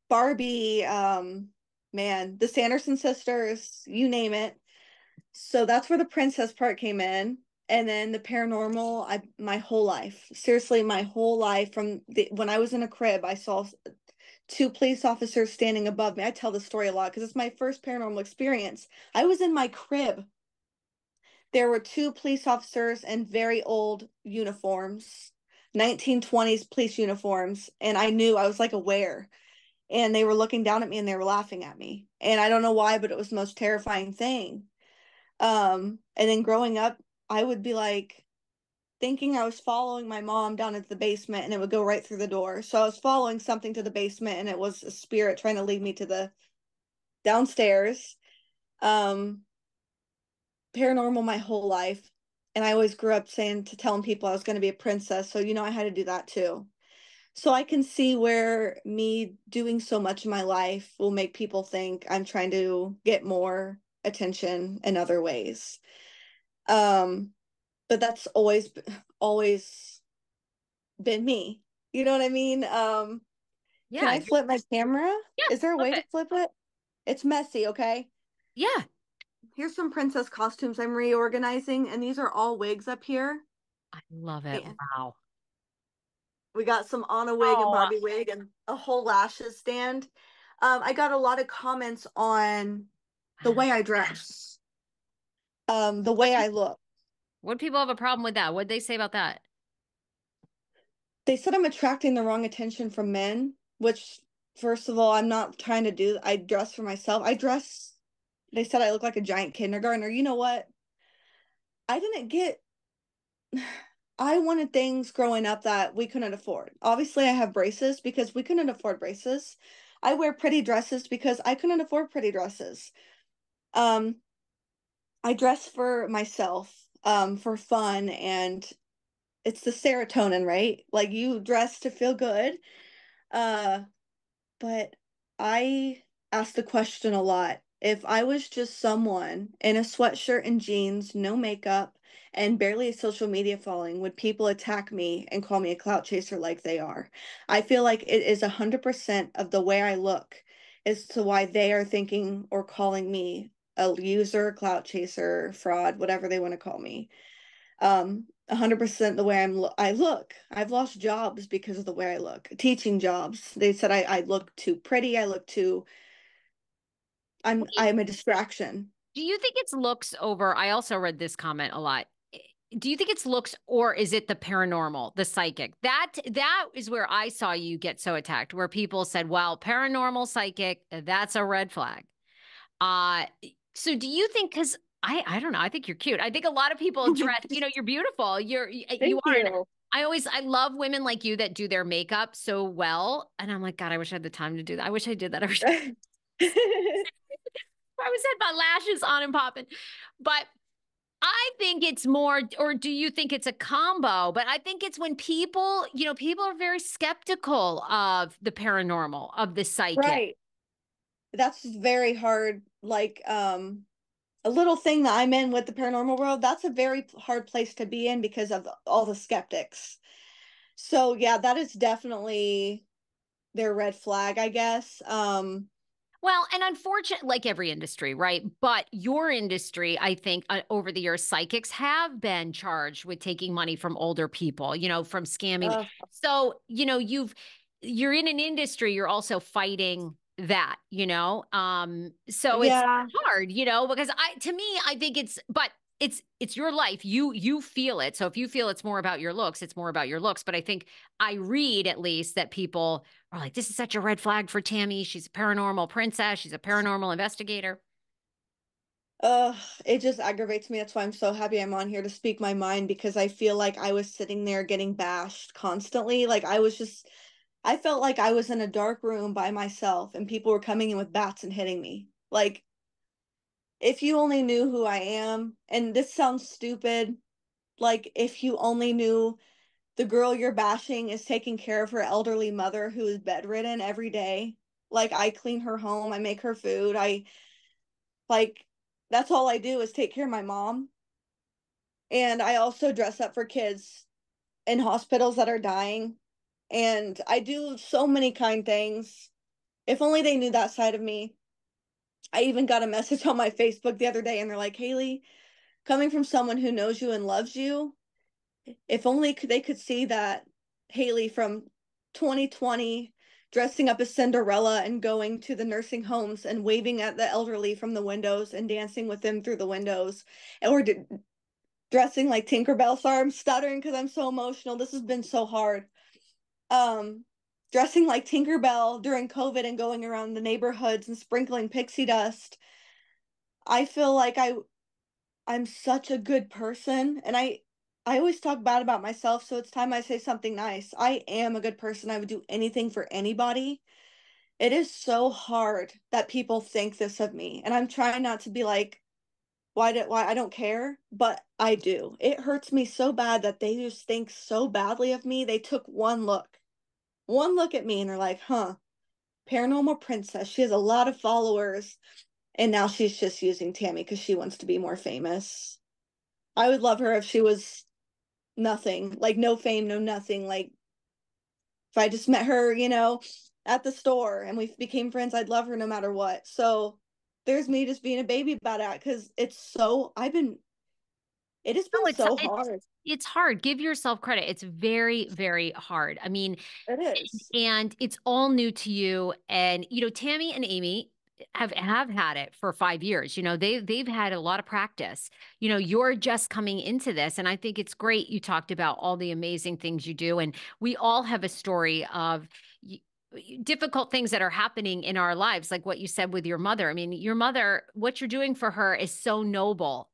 [SPEAKER 2] Barbie, man, the Sanderson sisters, you name it. So that's where the princess part came in. And then the paranormal, my whole life, seriously, my whole life when I was in a crib, I saw two police officers standing above me. I tell this story a lot because it's my first paranormal experience. I was in my crib. There were two police officers in very old uniforms, 1920s police uniforms, and I knew I was like aware. And they were looking down at me and they were laughing at me. And I don't know why, but it was the most terrifying thing. And then growing up, I would be like thinking I was following my mom down into the basement and it would go right through the door. So I was following something to the basement and it was a spirit trying to lead me to the downstairs. Um, Paranormal my whole life. And I always grew up telling people I was going to be a princess. So, I had to do that too. So I can see where me doing so much in my life will make people think I'm trying to get more attention in other ways. Um, but that's always been me. You know what I mean? Can
[SPEAKER 1] Yeah,
[SPEAKER 2] I flip my camera?
[SPEAKER 1] yeah,
[SPEAKER 2] Is there a
[SPEAKER 1] love
[SPEAKER 2] way to
[SPEAKER 1] it.
[SPEAKER 2] flip it? It's messy, okay?
[SPEAKER 1] Yeah,
[SPEAKER 2] Here's some princess costumes I'm reorganizing, and these are all wigs up here.
[SPEAKER 1] I love it.
[SPEAKER 2] And
[SPEAKER 1] Wow.
[SPEAKER 2] we got some Anna wig and
[SPEAKER 1] Oh,
[SPEAKER 2] Barbie wig and a whole lashes stand. I got a lot of comments on the way I dress, the
[SPEAKER 1] what
[SPEAKER 2] way I look.
[SPEAKER 1] what people have a problem with that? What'd they say about that?
[SPEAKER 2] They said I'm attracting the wrong attention from men, which, first of all, I'm not trying to do. I dress for myself. They said I look like a giant kindergartner. You know what? I didn't get, I wanted things growing up that we couldn't afford. Obviously, I have braces because we couldn't afford braces. I wear pretty dresses because I couldn't afford pretty dresses. Um, I dress for myself, for fun, and it's the serotonin, right? Like you dress to feel good. Uh, but I ask the question a lot. If I was just someone in a sweatshirt and jeans, no makeup, and barely a social media following, would people attack me and call me a clout chaser like they are? I feel like it is 100% of the way I look as to why they are thinking or calling me a user, clout chaser, fraud, whatever they want to call me. 100% the way I look. I've lost jobs because of the way I look. Teaching jobs. They said I look too pretty. I look too I'm a distraction.
[SPEAKER 1] Do you think it's looks over? I also read this comment a lot. Do you think it's looks or is it the paranormal, the psychic? That is where I saw you get so attacked, where people said, "Well, paranormal psychic, that's a red flag." Uh, so do you think? Because I don't know. I think you're cute. I think a lot of people dress. You're beautiful. You
[SPEAKER 2] Thank
[SPEAKER 1] are. And
[SPEAKER 2] you.
[SPEAKER 1] I love women like you that do their makeup so well. And I'm like, God, I wish I had the time to do that. I wish I did that. I was had my lashes on and popping. But I think it's more, or do you think it's a combo? But I think it's when people are very skeptical of the paranormal, of the psychic.
[SPEAKER 2] Right. That's very hard. Like a little thing that I'm in with the paranormal world, that's a very hard place to be in because of all the skeptics. So yeah, that is definitely their red flag, I guess.
[SPEAKER 1] Well, and unfortunately, like every industry, right? But your industry, I think, over the years, psychics have been charged with taking money from older people, from scamming.
[SPEAKER 2] Uh,
[SPEAKER 1] So, you're in an industry, you're also fighting that, so it's
[SPEAKER 2] Yeah.
[SPEAKER 1] hard, because to me, I think it's your life. You feel it. So if you feel it's more about your looks, it's more about your looks. But I think I read at least that people are like, this is such a red flag for Tammy. She's a paranormal princess. She's a paranormal investigator.
[SPEAKER 2] It just aggravates me. That's why I'm so happy I'm on here to speak my mind, because I feel like I was sitting there getting bashed constantly. Like I felt like I was in a dark room by myself and people were coming in with bats and hitting me. Like, if you only knew who I am, and this sounds stupid, like if you only knew the girl you're bashing is taking care of her elderly mother who is bedridden every day. Like, I clean her home, I make her food, like that's all I do is take care of my mom. And I also dress up for kids in hospitals that are dying. And I do so many kind things. If only they knew that side of me. I even got a message on my Facebook the other day and they're like, Haley, coming from someone who knows you and loves you, if only they could see that Haley from 2020 dressing up as Cinderella and going to the nursing homes and waving at the elderly from the windows and dancing with them through the windows, or dressing like Tinkerbell. Sorry, I'm stuttering because I'm so emotional. This has been so hard. Um, Dressing like Tinkerbell during COVID and going around the neighborhoods and sprinkling pixie dust. I feel like I'm such a good person, and I always talk bad about myself, so it's time I say something nice. I am a good person. I would do anything for anybody. It is so hard that people think this of me, and I'm trying not to be like, why I don't care, but I do. It hurts me so bad that they just think so badly of me. They took one look at me and they're like, huh, paranormal princess. She has a lot of followers, and now she's just using Tammy because she wants to be more famous. I would love her if she was nothing, like no fame, no nothing. Like if I just met her, at the store and we became friends, I'd love her no matter what. So there's me just being a baby about it because it has
[SPEAKER 1] No,
[SPEAKER 2] been
[SPEAKER 1] it's
[SPEAKER 2] so
[SPEAKER 1] it's
[SPEAKER 2] hard.
[SPEAKER 1] it's hard. Give yourself credit. It's very, very hard. I mean,
[SPEAKER 2] It is.
[SPEAKER 1] and it's all new to you. And Tammy and Amy have had it for 5 years. They've had a lot of practice. You're just coming into this, and I think it's great. You talked about all the amazing things you do, and we all have a story of difficult things that are happening in our lives, like what you said with your mother. I mean, your mother, what you're doing for her is so noble.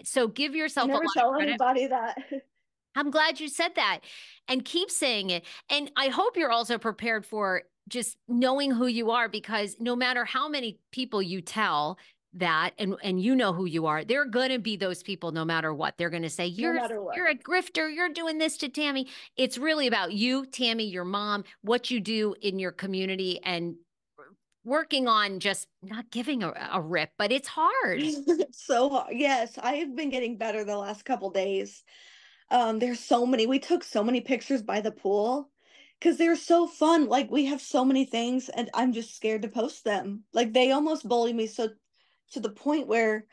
[SPEAKER 1] So give
[SPEAKER 2] I
[SPEAKER 1] yourself a
[SPEAKER 2] never
[SPEAKER 1] lot of
[SPEAKER 2] tell
[SPEAKER 1] credit.
[SPEAKER 2] anybody that.
[SPEAKER 1] I'm glad you said that and keep saying it. And I hope you're also prepared for just knowing who you are, because no matter how many people you tell that and you know who you are, there are going to be those people no matter what. They're going to say
[SPEAKER 2] No
[SPEAKER 1] you're
[SPEAKER 2] matter what.
[SPEAKER 1] you're a grifter, you're doing this to Tammy. It's really about you, Tammy, your mom, what you do in your community, and working on just not giving a rip, but it's hard.
[SPEAKER 2] So yes, I've been getting better the last couple days. We took so many pictures by the pool because they're so fun. Like, we have so many things and I'm just scared to post them. Like, they almost bully me so to the point where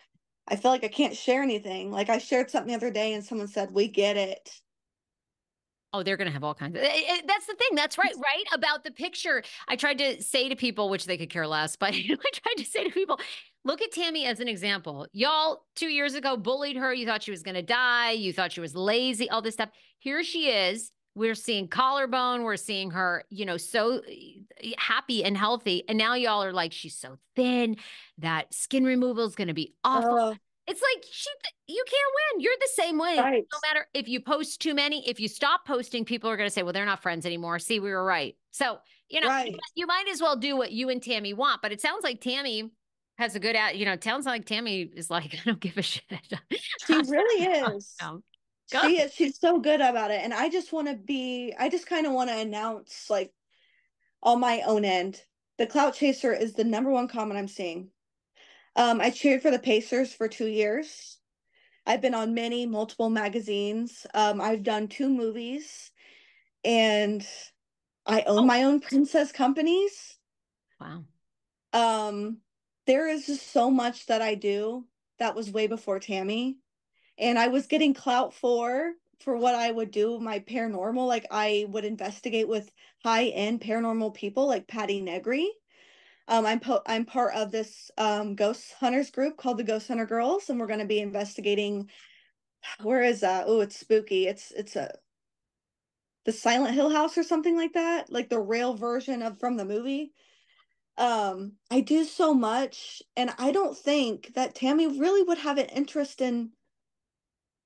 [SPEAKER 2] I feel like I can't share anything. Like, I shared something the other day and someone said, "We get it."
[SPEAKER 1] Oh, they're going to have all kinds of. That's the thing. That's right about the picture. I tried to say to people, which they could care less, but I tried to say to people, look at Tammy as an example. Y'all 2 years ago bullied her. You thought she was going to die. You thought she was lazy, all this stuff. Here she is. We're seeing collarbone. We're seeing her, so happy and healthy. And now y'all are like, she's so thin. That skin removal is going to be awful.
[SPEAKER 2] Oh,
[SPEAKER 1] It's like you can't win. You're the same way.
[SPEAKER 2] right.
[SPEAKER 1] No matter if you post too many, if you stop posting, people are going to say, well, they're not friends anymore. See, we were right. So,
[SPEAKER 2] Right.
[SPEAKER 1] you might as well do what you and Tammy want. But it sounds like Tammy has a good it sounds like Tammy is like, I don't give a shit.
[SPEAKER 2] She really is.
[SPEAKER 1] No. Good.
[SPEAKER 2] She is. She's so good about it. And I just kind of want to announce, like, on my own end, the clout chaser is the number one comment I'm seeing. I cheered for the Pacers for 2 years. I've been on multiple magazines. I've done 2 movies, and I own
[SPEAKER 1] Oh,
[SPEAKER 2] my own princess companies.
[SPEAKER 1] wow.
[SPEAKER 2] Um, there is just so much that I do that was way before Tammy, and I was getting clout for for what I would do, my paranormal, like I would investigate with high-end paranormal people like Patty Negri. I'm part of this ghost hunters group called the Ghost Hunter Girls, and we're going to be investigating. Where is that? Oh, it's spooky. It's the Silent Hill house or something like that, like the real version of from the movie. I do so much, and I don't think that Tammy really would have an interest in,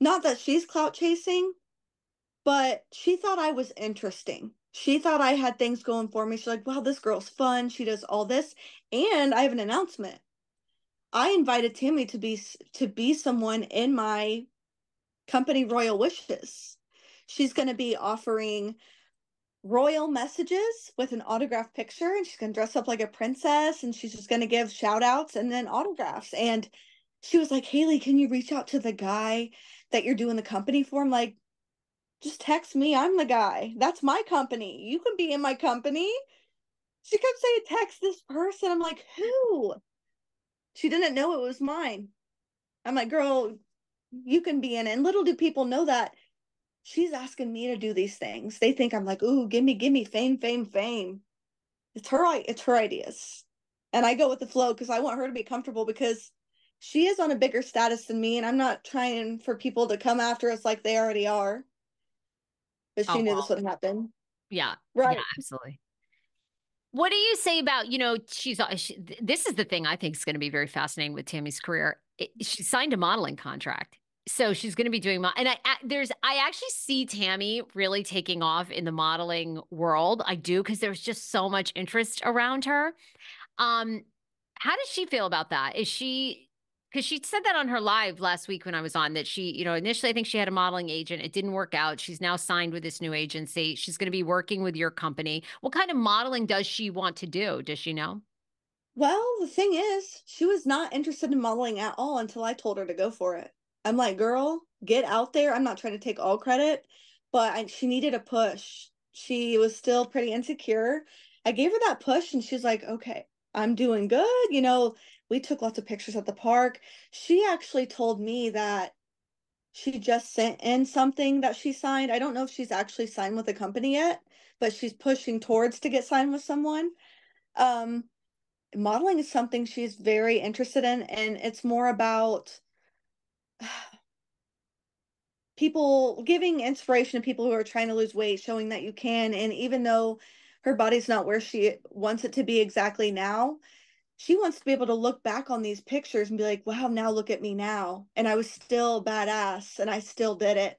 [SPEAKER 2] not that she's clout chasing, but she thought I was interesting. She thought I had things going for me. She's like, wow, this girl's fun. She does all this. And I have an announcement. I invited Tammy to be someone in my company Royal Wishes. She's going to be offering royal messages with an autographed picture, and she's going to dress up like a princess, and she's just going to give shout outs and then autographs. And she was like, Haley, can you reach out to the guy that you're doing the company for? I'm like, just text me. I'm the guy. That's my company. You can be in my company. She kept saying, text this person. I'm like, who? She didn't know it was mine. I'm like, girl, you can be in it. And little do people know that she's asking me to do these things. They think I'm like, ooh, give me fame, fame, fame. It's her ideas. And I go with the flow because I want her to be comfortable, because she is on a bigger status than me, and I'm not trying for people to come after us like they already are. But
[SPEAKER 1] Oh,
[SPEAKER 2] she knew this
[SPEAKER 1] well,
[SPEAKER 2] would happen.
[SPEAKER 1] yeah. Yeah,
[SPEAKER 2] Right.
[SPEAKER 1] absolutely. What do you say about, this is the thing I think is going to be very fascinating with Tammy's career. She signed a modeling contract. So she's going to be doing, and I actually see Tammy really taking off in the modeling world. I do, because there's just so much interest around her. Um, how does she feel about that? Is she, because she said that on her live last week when I was on, that she, initially I think she had a modeling agent. It didn't work out. She's now signed with this new agency. She's going to be working with your company. What kind of modeling does she want to do? Does she know?
[SPEAKER 2] Well, the thing is, she was not interested in modeling at all until I told her to go for it. I'm like, girl, get out there. I'm not trying to take all credit, but she needed a push. She was still pretty insecure. I gave her that push, and she's like, okay, I'm doing good. We took lots of pictures at the park. She actually told me that she just sent in something that she signed. I don't know if she's actually signed with the company yet, but she's pushing towards to get signed with someone. Um, Modeling is something she's very interested in, and it's more about people giving inspiration to people who are trying to lose weight, showing that you can. And even though her body's not where she wants it to be exactly now, she wants to be able to look back on these pictures and be like, wow, now look at me now, and I was still badass and I still did it.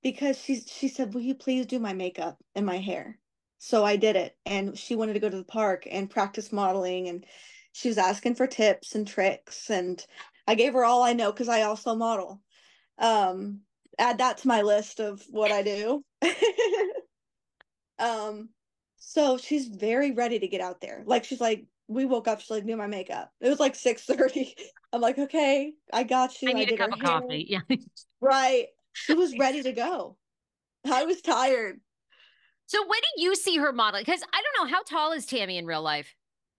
[SPEAKER 2] Because she said, will you please do my makeup and my hair? So I did it, and she wanted to go to the park and practice modeling, and she was asking for tips and tricks, and I gave her all I know because I also model. um Add that to my list of what I do. um so she's very ready to get out there. Like, she's like, we woke up, she's like, do my makeup. It was like 6:30. I'm like, okay, I got
[SPEAKER 1] I
[SPEAKER 2] you. I
[SPEAKER 1] need a
[SPEAKER 2] did her
[SPEAKER 1] cup of
[SPEAKER 2] hair.
[SPEAKER 1] coffee. Yeah.
[SPEAKER 2] Right. She was ready to go. I was tired.
[SPEAKER 1] So when do you see her modeling? Because I don't know, how tall is Tammy in real life?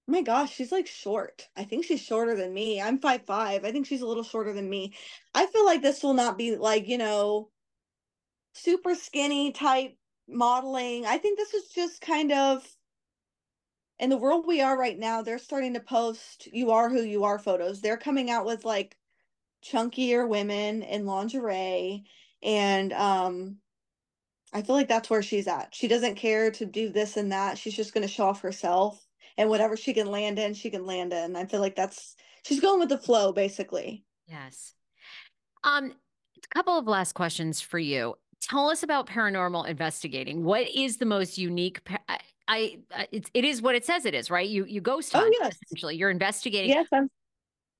[SPEAKER 2] My gosh, she's like short. I think she's shorter than me. I'm 5'5". I think she's a little shorter than me. I feel like this will not be like, super skinny type modeling. I think this is just kind of, in the world we are right now, they're starting to post you are who you are photos. They're coming out with like chunkier women in lingerie, and I feel like that's where she's at. She doesn't care to do this and that. She's just going to show off herself, and whatever she can land in, she can land in. I feel like she's going with the flow, basically.
[SPEAKER 1] Yes. A couple of last questions for you. Tell us about paranormal investigating. What is the most unique? It is what it says it is, right? You ghost
[SPEAKER 2] Oh,
[SPEAKER 1] hunt
[SPEAKER 2] yes.
[SPEAKER 1] essentially. You're investigating.
[SPEAKER 2] Yes, I'm.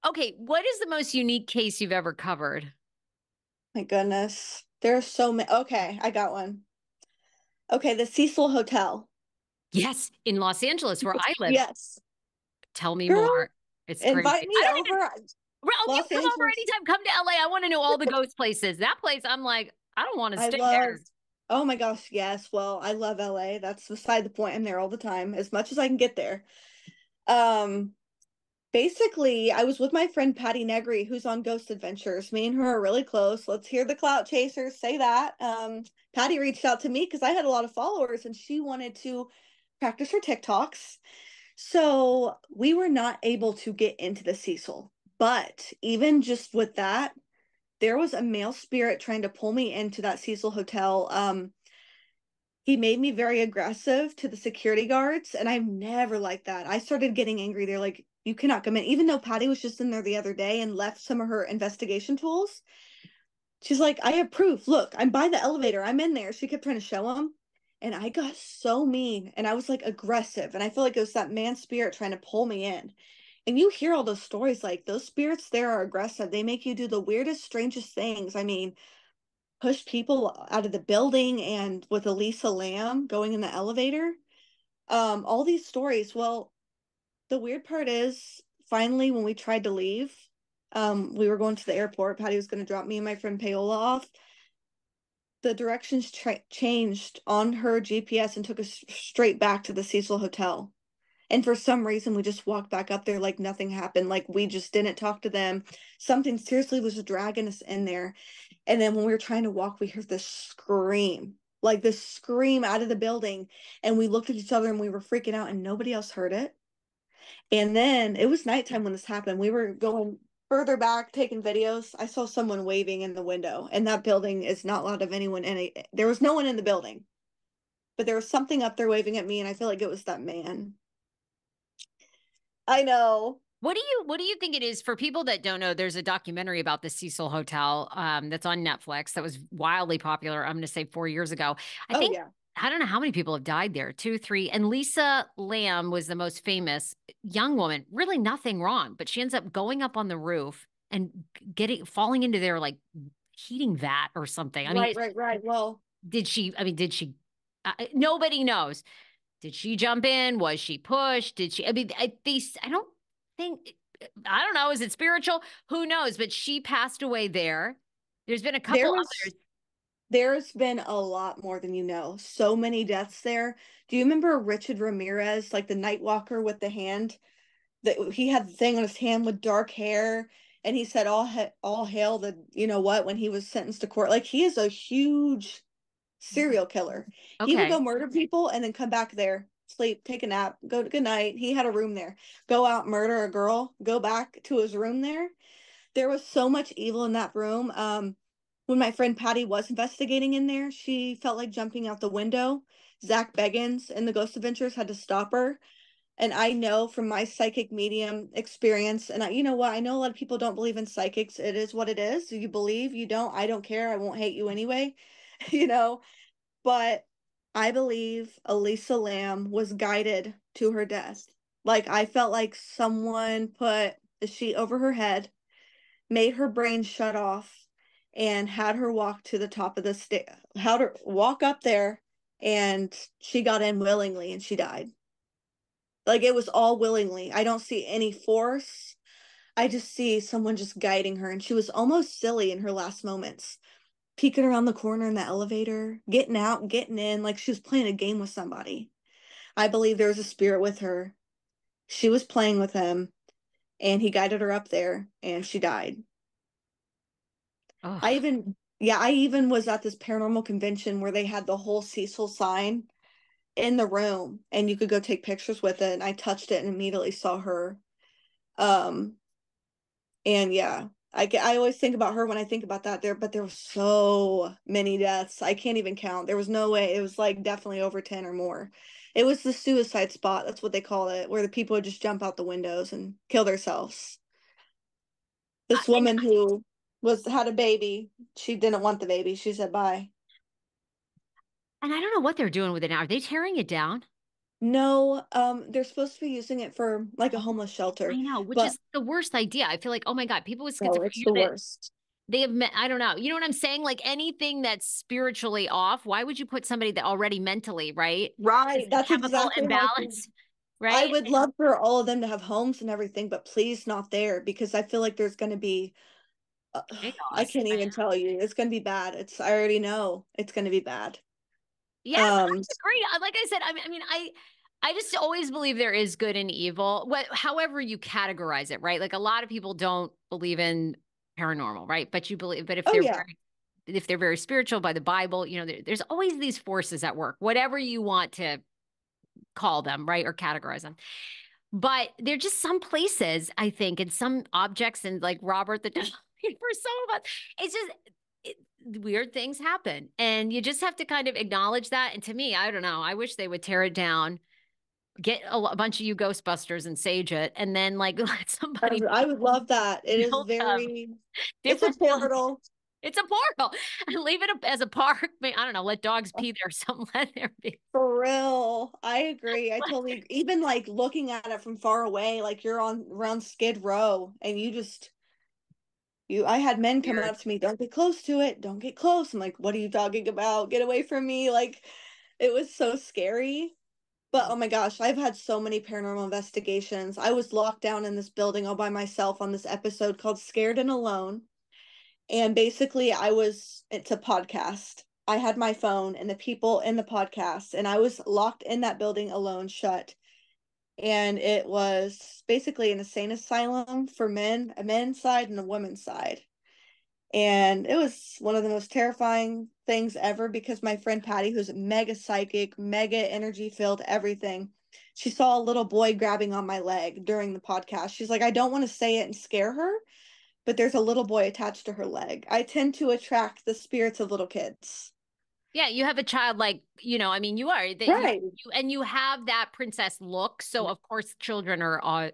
[SPEAKER 1] Okay, what is the most unique case you've ever covered?
[SPEAKER 2] My goodness. There's so many. Okay, I got one. Okay, the Cecil Hotel.
[SPEAKER 1] Yes, in Los Angeles, where I live.
[SPEAKER 2] Yes.
[SPEAKER 1] Tell me
[SPEAKER 2] Girl,
[SPEAKER 1] more. It's crazy.
[SPEAKER 2] invite me
[SPEAKER 1] I don't even.
[SPEAKER 2] over.
[SPEAKER 1] Well, you
[SPEAKER 2] Los
[SPEAKER 1] come over
[SPEAKER 2] Angeles.
[SPEAKER 1] anytime. Come to LA. I want to know all the ghost places. That place, I'm like, I don't want to
[SPEAKER 2] I
[SPEAKER 1] stay
[SPEAKER 2] love.
[SPEAKER 1] there.
[SPEAKER 2] Oh my gosh, yes. Well, I love LA. That's beside the point. I'm there all the time, as much as I can get there. Um, Basically, I was with my friend Patty Negri, who's on Ghost Adventures. Me and her are really close. Let's hear the clout chasers say that. Patty reached out to me because I had a lot of followers and she wanted to practice her TikToks. So we were not able to get into the Cecil. But even just with that, there was a male spirit trying to pull me into that Cecil Hotel. He made me very aggressive to the security guards, and I've never liked that. I started getting angry. They're like, you cannot come in. Even though Patty was just in there the other day and left some of her investigation tools, she's like, I have proof. Look, I'm by the elevator. I'm in there. She kept trying to show him. And I got so mean and I was like aggressive. And I feel like it was that man spirit trying to pull me in. And you hear all those stories, like those spirits there are aggressive. They make you do the weirdest, strangest things. I mean, push people out of the building and with Elisa Lamb going in the elevator. All these stories. Well, the weird part is finally when we tried to leave, we were going to the airport. Patty was going to drop me and my friend Paola off. The directions changed on her GPS and took us straight back to the Cecil Hotel. And for some reason, we just walked back up there like nothing happened. Like we just didn't talk to them. Something seriously was dragging us in there. And then when we were trying to walk, we heard this scream, like this scream out of the building. And we looked at each other and we were freaking out and nobody else heard it. And then it was nighttime when this happened. We were going further back, taking videos. I saw someone waving in the window, and that building is not allowed to have anyone in it. There was no one in the building, but there was something up there waving at me, and I feel like it was that man. I know.
[SPEAKER 1] What do you think it is for people that don't know? There's a documentary about the Cecil Hotel that's on Netflix that was wildly popular. I'm going to say 4 years ago. I
[SPEAKER 2] Oh,
[SPEAKER 1] think
[SPEAKER 2] yeah.
[SPEAKER 1] I don't know how many people have died there, two, three. And Lisa Lamb was the most famous young woman. Really nothing wrong, but she ends up going up on the roof and falling into their like heating vat or something. I mean,
[SPEAKER 2] Right, right, right. Well,
[SPEAKER 1] did she? I mean, did she? Nobody knows. Did she jump in? Was she pushed? Did she? I mean, I don't think, I don't know. Is it spiritual? Who knows? But she passed away there. There's been a
[SPEAKER 2] there
[SPEAKER 1] couple
[SPEAKER 2] was
[SPEAKER 1] others.
[SPEAKER 2] there's been a lot more than you know. So many deaths there. Do you remember Richard Ramirez, like the night walker with the hand? That he had the thing on his hand with dark hair, and he said all hail the you know what when he was sentenced to court. Like he is a huge serial killer. He would go
[SPEAKER 1] Okay.
[SPEAKER 2] murder people and then come back there, sleep, take a nap, go to good night. He had a room there. Go out, murder a girl, go back to his room there. There was so much evil in that room. When my friend Patty was investigating in there, she felt like jumping out the window. Zach Beggins in the Ghost Adventures had to stop her. And I know from my psychic medium experience, and you know what? I know a lot of people don't believe in psychics. It is what it is. You believe, you don't, I don't care. I won't hate you anyway, you know. But I believe Elisa Lamb was guided to her death. Like I felt like someone put a sheet over her head, made her brain shut off, and had her walk to the top of the stair, had her walk up there, and she got in willingly and she died. Like it was all willingly. I don't see any force. I just see someone just guiding her, and she was almost silly in her last moments, peeking around the corner in the elevator, getting out, getting in, like she was playing a game with somebody. I believe there was a spirit with her. She was playing with him, and he guided her up there, and she died.
[SPEAKER 1] Oh,
[SPEAKER 2] I even was at this paranormal convention where they had the whole Cecil sign in the room, and you could go take pictures with it. And I touched it and immediately saw her. Um, And yeah, I always think about her when I think about that there, but there were so many deaths. I can't even count. There was no way. It was like definitely over 10 or more. It was the suicide spot. That's what they call it, where the people would just jump out the windows and kill themselves. This
[SPEAKER 1] and
[SPEAKER 2] woman who was had a baby, she didn't want the baby. She said bye.
[SPEAKER 1] I don't know what they're doing with it now. Are they tearing it down?
[SPEAKER 2] No, they're supposed to be using it for like a
[SPEAKER 1] Oh,
[SPEAKER 2] homeless shelter,
[SPEAKER 1] I know, which
[SPEAKER 2] but
[SPEAKER 1] is the worst idea. I feel like, oh my God, people with
[SPEAKER 2] no, it's
[SPEAKER 1] schizophrenia
[SPEAKER 2] the
[SPEAKER 1] that
[SPEAKER 2] worst.
[SPEAKER 1] they have met, I don't know. You know what I'm saying? Like anything that's spiritually off, why would you put somebody that already mentally, right? Is
[SPEAKER 2] Right.
[SPEAKER 1] a
[SPEAKER 2] That's
[SPEAKER 1] chemical
[SPEAKER 2] exactly how I feel.
[SPEAKER 1] imbalance,
[SPEAKER 2] I
[SPEAKER 1] right?
[SPEAKER 2] would love for all of them to have homes and everything, but please not there because I feel like there's going to be, uh, I
[SPEAKER 1] Chaos.
[SPEAKER 2] can't even tell you. It's going to be bad. I already know it's going to be bad.
[SPEAKER 1] Yeah,
[SPEAKER 2] Um,
[SPEAKER 1] I agree. Like I said, I mean, I just always believe there is good and evil, however you categorize it, right? Like a lot of people don't believe in paranormal, right? But you believe, but
[SPEAKER 2] Oh yeah.
[SPEAKER 1] if they're very spiritual by the Bible, there's always these forces at work, whatever you want to call them, right? Or categorize them. But they're just some places, I think, and some objects, and like Robert the dog, for some of us, it's just weird things happen. And you just have to kind of acknowledge that. And to me, I don't know, I wish they would tear it down, get a bunch of you Ghostbusters and sage it, and then like let somebody
[SPEAKER 2] I would love that. It is
[SPEAKER 1] build
[SPEAKER 2] very, it's a
[SPEAKER 1] different buildings.
[SPEAKER 2] portal.
[SPEAKER 1] It's a portal. Leave it as a park. I don't know. Let dogs pee there or something. Let there be.
[SPEAKER 2] For real. I agree. I totally agree. Even like looking at it from far away, like you're on around Skid Row and I had men coming
[SPEAKER 1] Weird.
[SPEAKER 2] up to me, don't get close to it. Don't get close. I'm like, what are you talking about? Get away from me. Like it was so scary. But oh my gosh, I've had so many paranormal investigations. I was locked down in this building all by myself on this episode called Scared and Alone. And basically, it's a podcast. I had my phone and the people in the podcast, and I was locked in that building alone, shut. And it was basically an insane asylum for men, a men's side and a woman's side. And it was one of the most terrifying things ever because my friend Patty, who's mega psychic, mega energy filled, everything, she saw a little boy grabbing on my leg during the podcast. She's like, I don't want to say it and scare her, but there's a little boy attached to her leg. I tend to attract the spirits of little kids.
[SPEAKER 1] Yeah, you have a child like, I mean, you are that
[SPEAKER 2] Right.
[SPEAKER 1] you have that princess look. So of course children are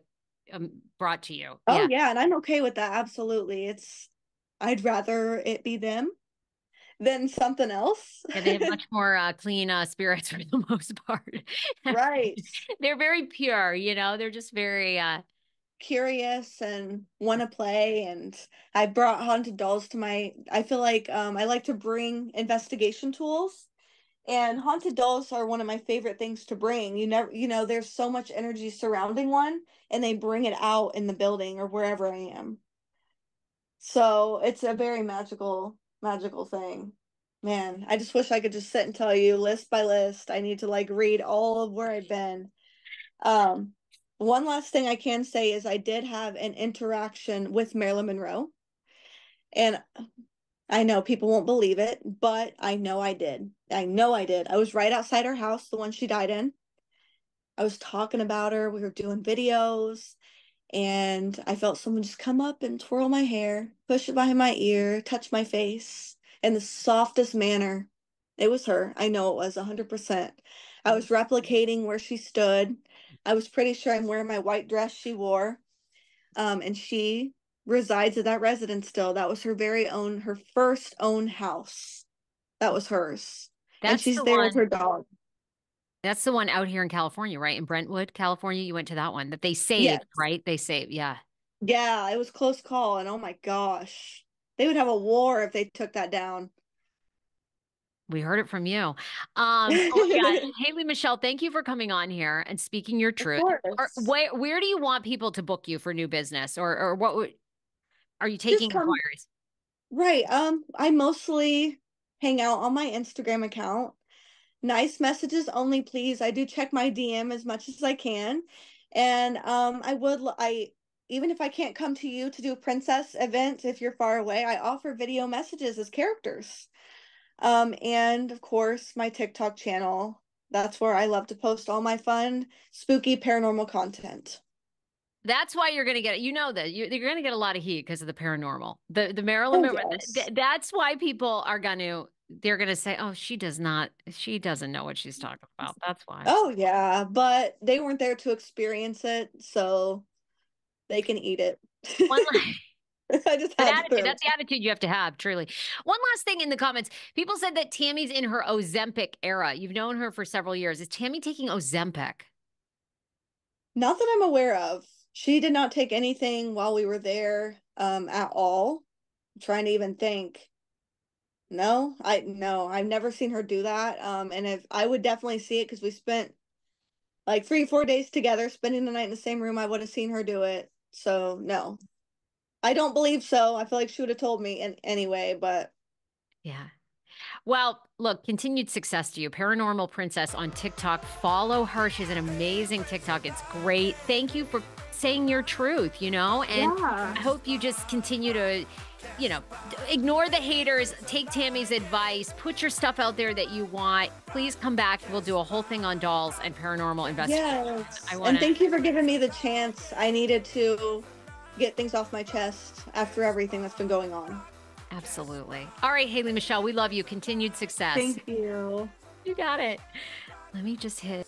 [SPEAKER 1] brought to you.
[SPEAKER 2] Oh
[SPEAKER 1] Yeah.
[SPEAKER 2] yeah, and I'm okay with that. Absolutely. I'd rather it be them than something else.
[SPEAKER 1] Yeah, they have much more clean spirits for the most part.
[SPEAKER 2] Right.
[SPEAKER 1] They're very pure, they're just very
[SPEAKER 2] Curious and want to play, and I brought haunted dolls to I feel like I like to bring investigation tools, and haunted dolls are one of my favorite things to bring. There's so much energy surrounding one, and they bring it out in the building or wherever I am. So it's a very magical thing. Man, I just wish I could just sit and tell you list by list. I need to like read all of where I've been. Um, One last thing I can say is I did have an interaction with Marilyn Monroe. And I know people won't believe it, but I know I did. I know I did. I was right outside her house, the one she died in. I was talking about her. We were doing videos, and I felt someone just come up and twirl my hair, push it behind my ear, touch my face in the softest manner. It was her. I know it was 100%. I was replicating where she stood. I was pretty sure I'm wearing my white dress she wore. And she resides at that residence still. That was her very own, her first own house. That was hers. And
[SPEAKER 1] that's
[SPEAKER 2] she's
[SPEAKER 1] the
[SPEAKER 2] there with
[SPEAKER 1] one.
[SPEAKER 2] her dog.
[SPEAKER 1] That's the one out here in California, right? In Brentwood, California. You went to that one that they saved,
[SPEAKER 2] Yes.
[SPEAKER 1] right? They saved. Yeah.
[SPEAKER 2] Yeah, it was close call. And oh my gosh, they would have a war if they took that down.
[SPEAKER 1] We heard it from you. Oh my God.
[SPEAKER 2] Of
[SPEAKER 1] Haley Michelle, thank you for coming on here and speaking your truth. Or
[SPEAKER 2] course.
[SPEAKER 1] where do you want people to book you for new business? Or what are you
[SPEAKER 2] Just
[SPEAKER 1] taking
[SPEAKER 2] come.
[SPEAKER 1] inquiries?
[SPEAKER 2] Right. I mostly hang out on my Instagram account. Nice messages only, please. I do check my DM as much as I can. And I even if I can't come to you to do a princess event if you're far away, I offer video messages as characters. And of course, my TikTok channel. That's where I love to post all my fun, spooky paranormal content.
[SPEAKER 1] That's why you're going to get it. You know that you're going to get a lot of heat because of the paranormal. The Marilyn
[SPEAKER 2] Oh,
[SPEAKER 1] Monroe.
[SPEAKER 2] yes.
[SPEAKER 1] That's why people are going to. They're going to say, "Oh, she does not. She doesn't know what she's talking about." That's why.
[SPEAKER 2] Oh, yeah, but they weren't there to experience it, so they can eat it.
[SPEAKER 1] One
[SPEAKER 2] I just
[SPEAKER 1] Good
[SPEAKER 2] had to
[SPEAKER 1] attitude.
[SPEAKER 2] throw.
[SPEAKER 1] That's the attitude you have to have, truly. One last thing in the comments. People said that Tammy's in her Ozempic era. You've known her for several years. Is Tammy taking Ozempic?
[SPEAKER 2] Not that I'm aware of. She did not take anything while we were there, at all. I'm trying to even think. No, I've never seen her do that. And if I would definitely see it because we spent like 3, 4 days together, spending the night in the same room, I would have seen her do it. So no, I don't believe so. I feel like she would have told me anyway, but
[SPEAKER 1] Yeah. Well, look, continued success to you. Paranormal Princess on TikTok. Follow her. She's an amazing TikTok. It's great. Thank you for saying your truth, and I hope you just continue to, ignore the haters, take Tammy's advice, put your stuff out there that you want. Please come back. We'll do a whole thing on dolls and paranormal investigation.
[SPEAKER 2] Yes. And thank you for giving me the chance. I needed to get things off my chest after everything that's been going on.
[SPEAKER 1] Absolutely. All right, Haley Michelle, we love you. Continued success.
[SPEAKER 2] Thank you.
[SPEAKER 1] You got it. Let me just hit